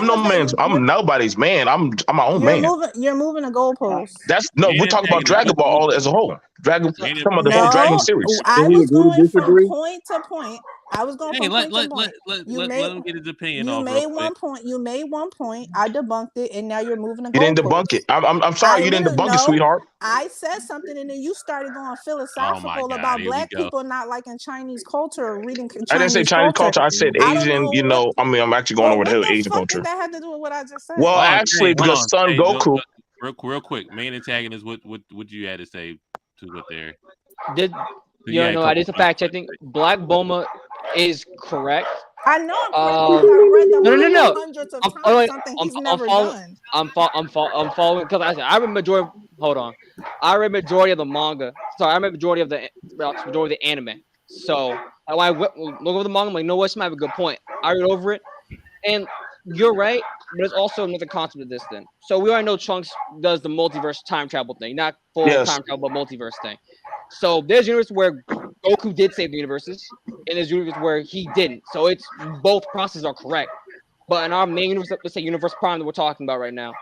no man's. I'm nobody's man. I'm my own man. You're moving a goalpost. That's no. We're talking about Dragon Ball as a whole. Some of the whole Dragon series. I was going from point to point. I was going from point to point. Let him get his opinion off. You made one point. I debunked it, and now you're moving a goalpost. You didn't debunk it. I'm sorry. You didn't debunk it, sweetheart. I said something, and then you started going philosophical about black people not liking Chinese culture or reading Chinese culture. I didn't say Chinese culture. I said Asian. I'm actually going over the Asian culture. What that had to do with what I just said? Well, actually, because Son Goku. Real quick, main antagonist. What you had to say to what there? I did some fact checking. Black Bulma is correct. I know. I read the no. hundreds of times. Something he's never done. I'm following because I read majority. Hold on, I read majority of the manga. Sorry, I read majority of the anime. So when I look over the manga, I'm like, no, what? She might have a good point. I read over it, and you're right. But there's also another concept of this thing. So we already know Trunks does the multiverse time travel thing, not full time travel, but multiverse thing. So there's a universe where Goku did save the universes, and there's a universe where he didn't. So it's both processes are correct. But in our main universe, let's say Universe Prime that we're talking about right now,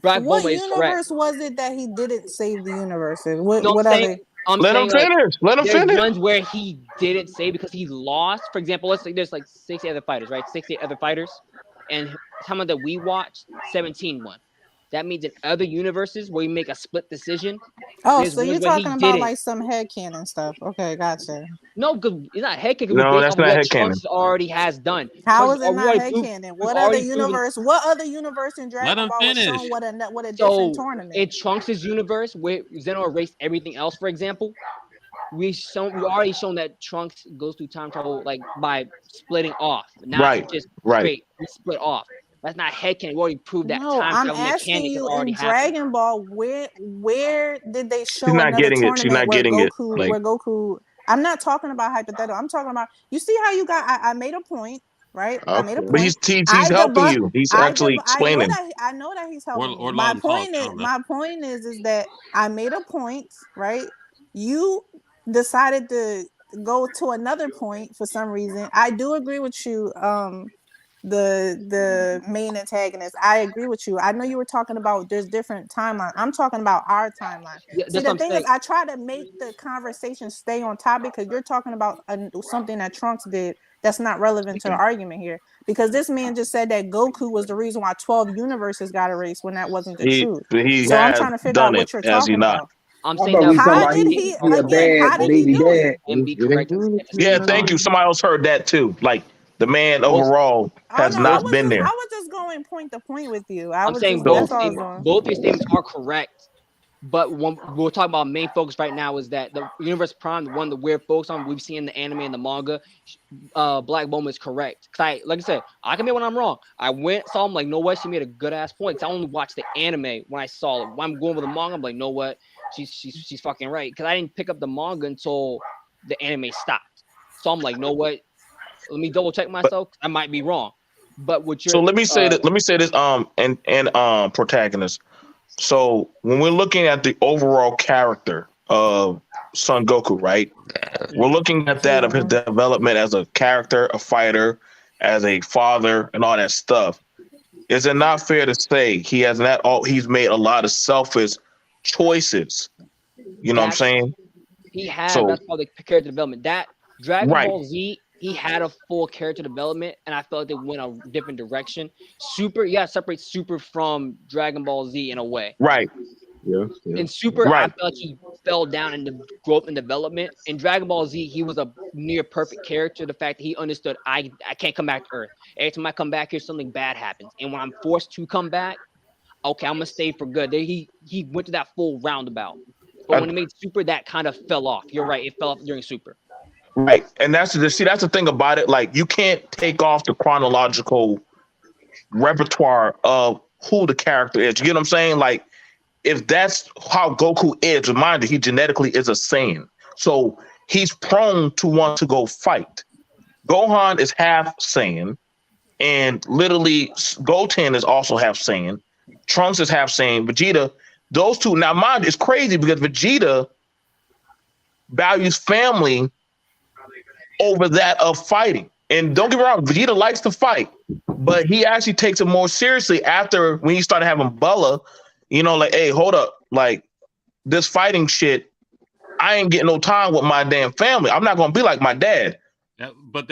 Black Bulma is correct. What universe was it that he didn't save the universes? What Let him finish. Let him finish. There's ones where he didn't save because he lost. For example, let's say there's like 60 other fighters, right? 68 other fighters. And someone that we watched, 17 won. That means in other universes where you make a split decision. Oh, so you're talking about like some headcanon stuff. Okay, gotcha. No, because it's not headcanon. No, that's not headcanon. Already has done. How is it not headcanon? What other universe? What other universe in Dragon Ball was shown what a different tournament? In Trunks' universe, where Zeno erased everything else, for example, we already shown that Trunks goes through time travel like by splitting off. Not just straight split off. That's not headcanon. We already proved that time travel mechanic already happened. Dragon Ball, where did they show She's not getting it. She's not getting it. Where Goku? I'm not talking about hypothetical. I'm talking about. You see how you got? I made a point, right? Okay. I made a point. But he's helping you. He's actually explaining. I know that he's helping. My point is that I made a point, right? You decided to go to another point for some reason. I do agree with you. The main antagonist. I agree with you. I know you were talking about there's different timelines. I'm talking about our timeline. Yeah, see, the thing is, I try to make the conversation stay on topic because you're talking about something that Trunks did that's not relevant to the argument here. Because this man just said that Goku was the reason why 12 universes got erased when that wasn't the truth. So I'm trying to figure out what you're talking about. I'm saying that how did he do it? And be correct. Yeah, thank you. Somebody else heard that too. Like the man overall has not been there. I was just going point to point with you. I'm saying both your statements are correct. But when we're talking about main focus right now is that the Universe Prime, the one that we're focused on, we've seen in the anime and the manga. Black Bowman is correct. Cause like I said, I can admit when I'm wrong. I went saw him like, no what, she made a good ass point. Cause I only watched the anime when I saw it. When I'm going with the manga, I'm like, no what, she's fucking right. Cause I didn't pick up the manga until the anime stopped. So I'm like, no what, let me double check myself. I might be wrong. But with your So let me say that. Let me say this. And protagonist. So when we're looking at the overall character of Son Goku, right? We're looking at that of his development as a character, a fighter, as a father, and all that stuff. Is it not fair to say he has not all? He's made a lot of selfish choices. You know what I'm saying? He had, So that's called the character development. That Dragon right, Ball Z, he had a full character development, and I felt like they went a different direction. Super, yeah, separate Super from Dragon Ball Z in a way. right, In Super, I right. felt like he fell down in the growth and development. In Dragon Ball Z, he was a near perfect character. The fact that he understood, I can't come back to Earth. Every time I come back here, something bad happens, and when I'm forced to come back, okay, I'm gonna stay for good. He went to that full roundabout. But when he made Super, that kind of fell off. You're right, it fell off during Super. Right. And that's the thing about it. Like, you can't take off the chronological repertoire of who the character is. You get what I'm saying? Like, if that's how Goku is, reminder, he genetically is a Saiyan. So he's prone to want to go fight. Gohan is half Saiyan, and literally Goten is also half Saiyan. Trunks is half Saiyan. Vegeta, those two. Now, mind, it's crazy because Vegeta values family over that of fighting. And don't get me wrong, Vegeta likes to fight, but he actually takes it more seriously after when he started having Bella, you know, like, hey, hold up, like this fighting shit, I ain't getting no time with my damn family. I'm not gonna be like my dad. But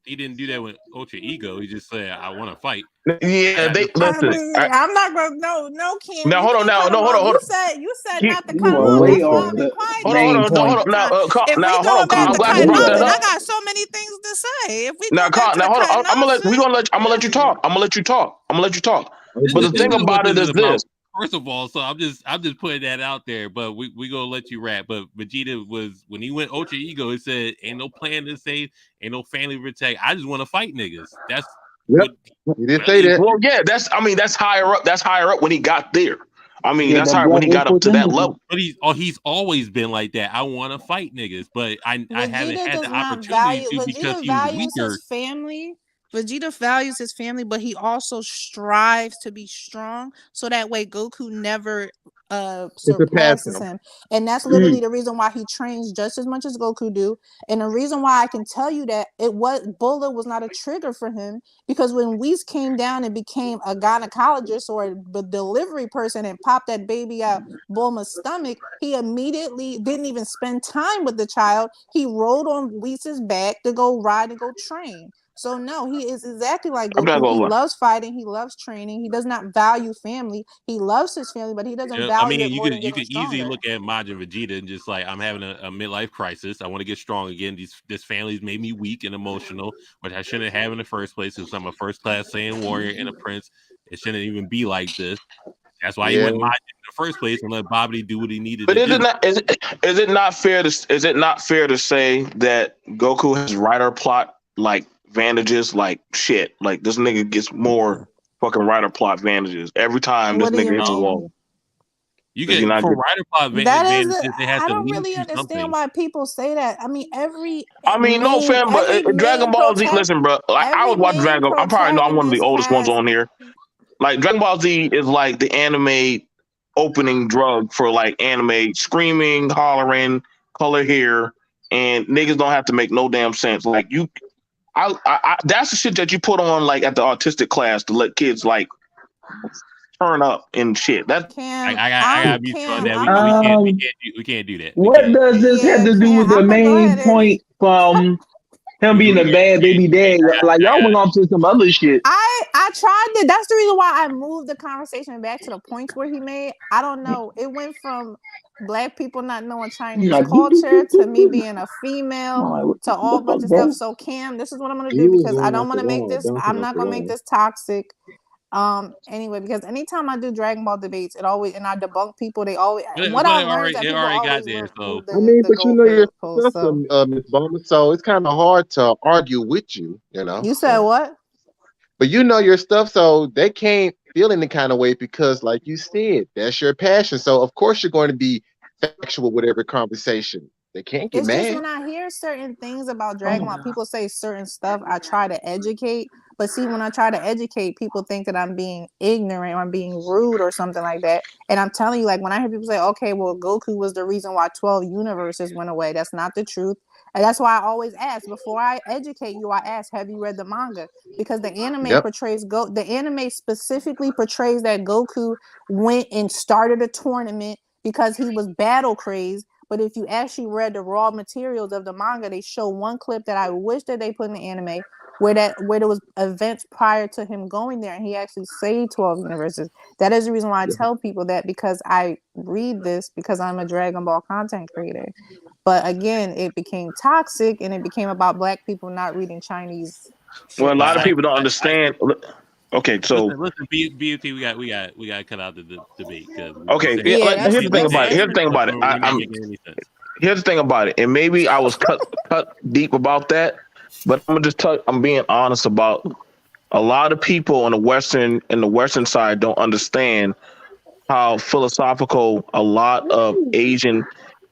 he didn't do that with Ultra Ego. He just said, I want to fight. Yeah, they listen. I'm not gonna no Kim. Now You hold on, can't cut him hold on, off. hold on. You said not to You cut him are off. way That's why off I've been the quiet. main Hold point. on. Now, If we hold going back on, I'm to glad you cutting brought off, that then I up. got so many things to say. If we Now, go back to hold on. cutting I'm off, gonna let you talk. I'm gonna let you talk. But the This thing is what about it this is is about. this. First of all, so I'm just putting that out there, but we gonna let you rap. But Vegeta was, when he went Ultra Ego, he said, "Ain't no plan to save, ain't no family to protect. I just want to fight niggas." That's what he did say that. Well, yeah, that's higher up. That's higher up when he got there. I mean, Yeah, that's that higher when black he got up to that influence. level. But he's always been like that. I want to fight niggas, but I haven't Vegeta had does the not opportunity value. to because Vegeta he was values weaker. his family. Vegeta values his family, but he also strives to be strong, so that way Goku never surpasses him. And that's literally the reason why he trains just as much as Goku do. And the reason why I can tell you that Bulla was not a trigger for him, because when Whis came down and became a gynecologist or a delivery person and popped that baby out Bulma's stomach, he immediately didn't even spend time with the child. He rode on Whis' back to go ride and go train. So no, he is exactly like I'm not Goku. gonna He lie. loves fighting. He loves training. He does not value family. He loves his family, but he doesn't Yeah, I value mean, it more than you getting could easily stronger. look at Majin Vegeta and just like, I'm having a midlife crisis. I want to get strong again. This family's made me weak and emotional, which I shouldn't have in the first place because I'm a first class Saiyan warrior and a prince. It shouldn't even be like this. That's why he Yeah. went Majin in the first place and let Bobby do what he needed But to do. is it not fair to say that Goku has writer plot like advantages? Like shit, like this nigga gets more fucking writer plot advantages every time this What do you nigga hits a mean? wall. You Does he get not for get? writer plot That is, advantages, it has I to don't lead really to understand something. why people say that. I mean, I mean, no, fam, but every Dragon main Ball Z. Listen, bro, like I every was watching main Dragon. I probably know I'm one of the protagonist oldest ones has. on here. Like Dragon Ball Z is like the anime opening drug for like anime, screaming, hollering, color hair, and niggas don't have to make no damn sense. Like that's the shit that you put on like at the autistic class to let kids like turn up and shit. That I gotta be on that. We can't do that. What does this have to do with the main point from him being a bad baby dad? Like y'all went on to some other shit. I tried to. That's the reason why I moved the conversation back to the points where he made. I don't know. It went from Black people not knowing Chinese culture to me being a female to all bunch of stuff. So Cam, this is what I'm gonna do because I don't want to make this. I'm not gonna make this toxic. Anyway, because anytime I do Dragon Ball debates, it always and I debunk people. They always But what I it learned is already that it people already got always there. So remove I mean, the but you know your goalpost. So stuff, Miss Bowman, so it's kind of hard to argue with you, you know. you said So, what? but you know your stuff, so they can't feel any kind of way because, like you said, that's your passion. So of course you're going to be factual with every conversation. They can't get It's just mad. when I hear certain things about Dragon Ball, people say certain stuff, I try to educate. But see, when I try to educate, people think that I'm being ignorant or I'm being rude or something like that. And I'm telling you, like, when I hear people say, okay, well, Goku was the reason why 12 universes went away, that's not the truth. And that's why I always ask, before I educate you, I ask, have you read the manga? Because the anime Yep. portrays the anime specifically portrays that Goku went and started a tournament because he was battle crazed. But if you actually read the raw materials of the manga, they show one clip that I wish that they put in the anime where there was events prior to him going there and he actually saved 12 universes. That is the reason why I tell people that, because I read this because I'm a Dragon Ball content creator. But again, it became toxic and it became about black people not reading Chinese Well, a shit. but lot of So people don't understand. Okay, so listen, BUT, we got to cut out the debate because we okay, saying yeah, yeah, stuff like, we here's already the thing been about it. saying, Here's the thing but about it. we're not making any sense. Here's the thing about it, and maybe I was cut deep about that, but I'm gonna just tell. I'm being honest about a lot of people on the western side don't understand how philosophical a lot of Asian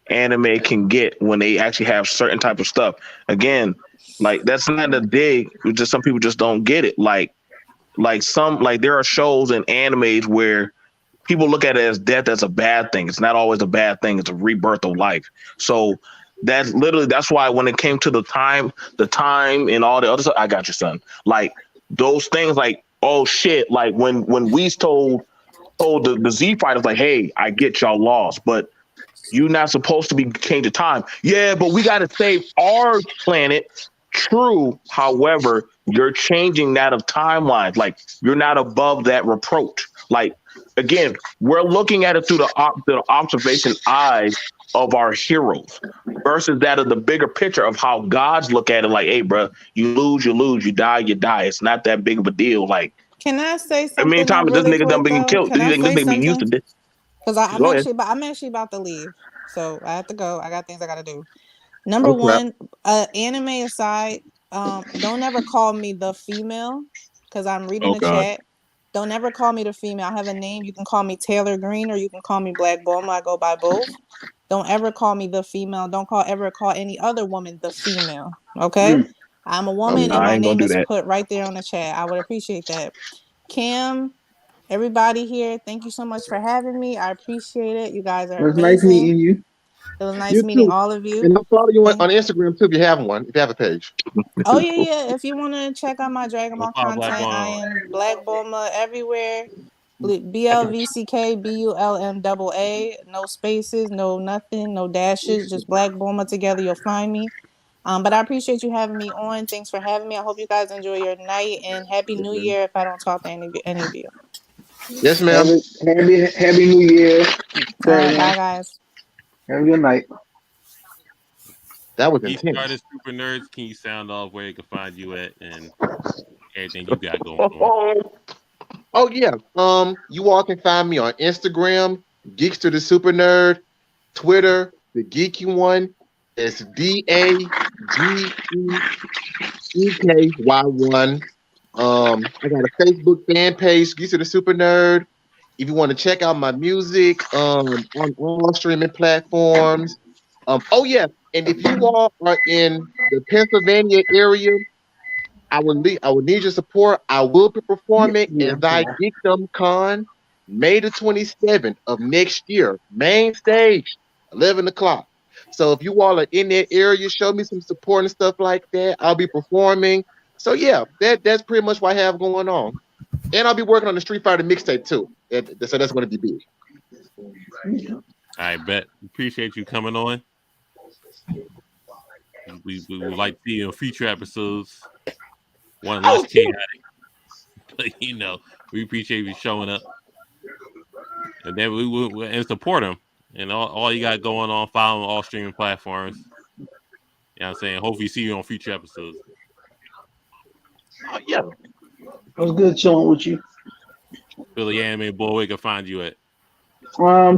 anime can get when they actually have certain type of stuff. Again, like that's not a dig. It's just some people just don't get it. Like there are shows and animes where people look at it as death as a bad thing. It's not always a bad thing. It's a rebirth of life. So that's why when it came to the time and all the other stuff, I got your son. Like those things, like oh shit, like when we told the Z fighters like, hey, I get y'all lost, but you're not supposed to be changing time. Yeah, but we got to save our planet. True. However, you're changing that of timelines. Like you're not above that reproach. Like again, we're looking at it through the observation eyes of our heroes versus that of the bigger picture of how gods look at it. Like, hey, bro, you lose, you die, you die. It's not that big of a deal. Like, can I say I mean, something though time this really nigga done quick being though? killed. Can I This say nigga be used something? to this. Because Go ahead. I'm actually about to leave. So I have to go. I got things I gotta do. Number Oh crap. one, anime aside, don't ever call me the female because I'm reading Oh the God. chat. Don't ever call me the female. I have a name. You can call me Taylor Green or you can call me Black Bulma. I go by both. Don't ever call me the female. Don't ever call any other woman the female. Okay? I'm a woman Nah, and I my ain't gonna name do is that. put right there on the chat. I would appreciate that. Cam, everybody here, thank you so much for having me. I appreciate it. You guys are It was nice amazing. meeting you. It was nice You meeting too. all of you. And I'll follow you on, And on Instagram too if you have one, if you have a page. oh yeah. If you want to check out my Dragon We'll Ball follow Black content, I Ball. am Black Bulma everywhere. BLVCKBULMAA. No spaces, no nothing, no dashes, just Black Bulma together. You'll find me. But I appreciate you having me on. Thanks for having me. I hope you guys enjoy your night and Happy Yes, New ma'am. Year if I don't talk to any of you. Yes, ma'am. Happy New Year All to right, everyone. bye guys. Have a good night. That was He intense. started Super Nerds. Can you sound off where he can find you at and everything you got going on? Oh yeah. You all can find me on Instagram, Geeks to the Super Nerd, Twitter, the Geeky one. It's DAGEKY1. I got a Facebook fan page, Geeks to the Super Nerd. If you want to check out my music, on all streaming platforms. Oh yeah, and if you all are in the Pennsylvania area, I would need your support. I will be performing Yeah. at Thy Geekdom Con May the 27th of next year. Main stage, 11 o'clock. So if you all are in that area, show me some support and stuff like that. I'll be performing. So yeah, that's pretty much what I have going on. And I'll be working on the Street Fighter mixtape too. So that's going to be big. I bet. Appreciate you coming on. We would like to see you in future episodes. One less Oh, chaotic. But, we appreciate you showing up. And then we will and support him. And all you got going on, following all streaming platforms. You know what I'm saying? Hopefully see you on future episodes. yeah. It was good chilling with you. Philly Anime Boy, we can find you at.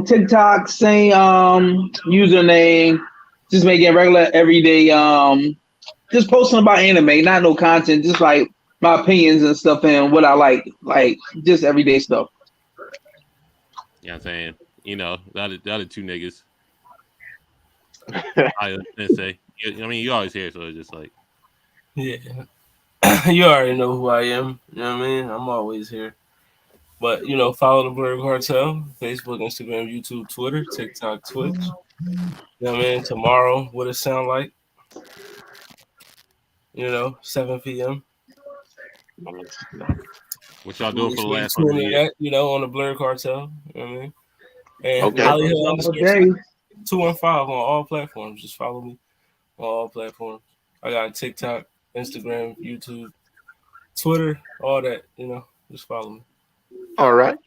TikTok, same username. Just making regular everyday just posting about anime, not no content, just like my opinions and stuff and what I like just everyday stuff. You know what I'm saying? You know, the other two niggas. I say. I mean, you always hear, so it's just like. Yeah. You already know who I am. You know what I mean? I'm always here. But, you know, follow the Blurred Cartel, Facebook, Instagram, YouTube, Twitter, TikTok, Twitch. You know what I mean? Tomorrow, what it sound like? You know, 7 p.m. What y'all doing for the last one one of the year? that, you know, on the Blurred Cartel. You know what I mean? And Okay. Hollywood _ 215 on all platforms. Just follow me on all platforms. I got TikTok, Instagram, YouTube, Twitter, all that. You know, just follow me. All right.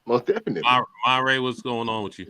Most definitely. Monray, what's going on with you?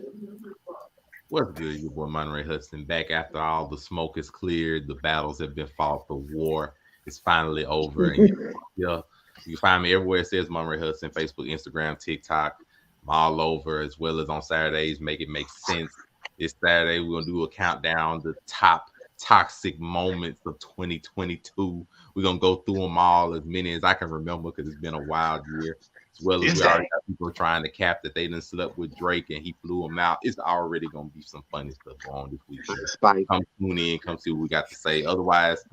What's good, your boy Monterey Hudson? Back after all the smoke is cleared, the battles have been fought, the war is finally over. And you can find me everywhere it says Monterey Hudson, Facebook, Instagram, TikTok. I'm all over, as well as on Saturdays. Make it make sense. This Saturday, we're gonna do a countdown, the top toxic moments of 2022. We're gonna go through them all, as many as I can remember, because it's been a wild year. As well as we already got people trying to cap that they done slept with Drake and he flew them out. It's already gonna be some funny stuff going on this weekend. Come tune in, come see what we got to say. Otherwise,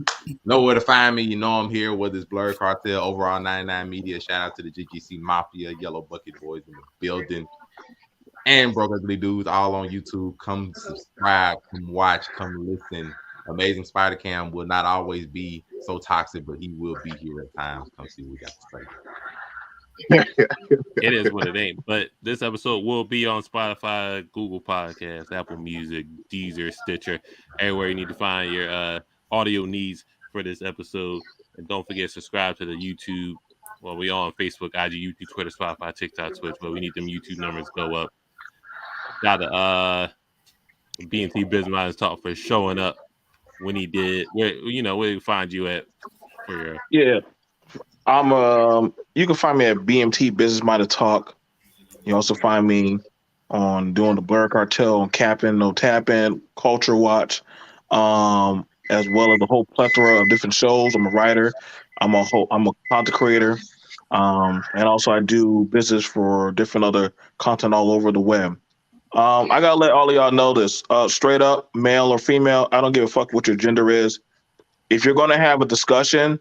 know where to find me. You know I'm here, whether it's Blurred Cartel, Overall 99 Media. Shout out to the GGC Mafia, Yellow Bucket Boys in the building, and Broke Ugly Dudes, all on YouTube. Come subscribe, come watch, come listen. Amazing Spider Cam will not always be so toxic, but he will be here at times. Come see what we got to say. It is what it ain't. But this episode will be on Spotify, Google Podcasts, Apple Music, Deezer, Stitcher, everywhere you need to find your audio needs for this episode. And don't forget, subscribe to the YouTube. Well, we on Facebook, IG, YouTube, Twitter, Spotify, TikTok, Twitch, but we need them YouTube numbers go up. Got to B&T Business Talk for showing up when he did. Where we find you at for your I'm you can find me at BMT Business Minded Talk. You also find me on doing the Blur Cartel on Capping, No Tapping, Culture Watch, as well as a whole plethora of different shows. I'm a writer. I'm a content creator. And also I do business for different other content all over the web. I gotta let all of y'all know this. Straight up, male or female, I don't give a fuck what your gender is. If you're gonna have a discussion,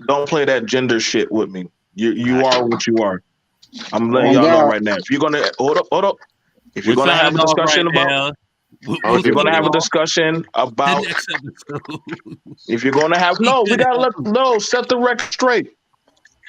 don't play that gender shit with me. You are what you are. I'm letting y'all know right now. If you're gonna hold up. If you're gonna have a discussion about, if you're gonna have a discussion about, if you're gonna have we gotta set the record straight.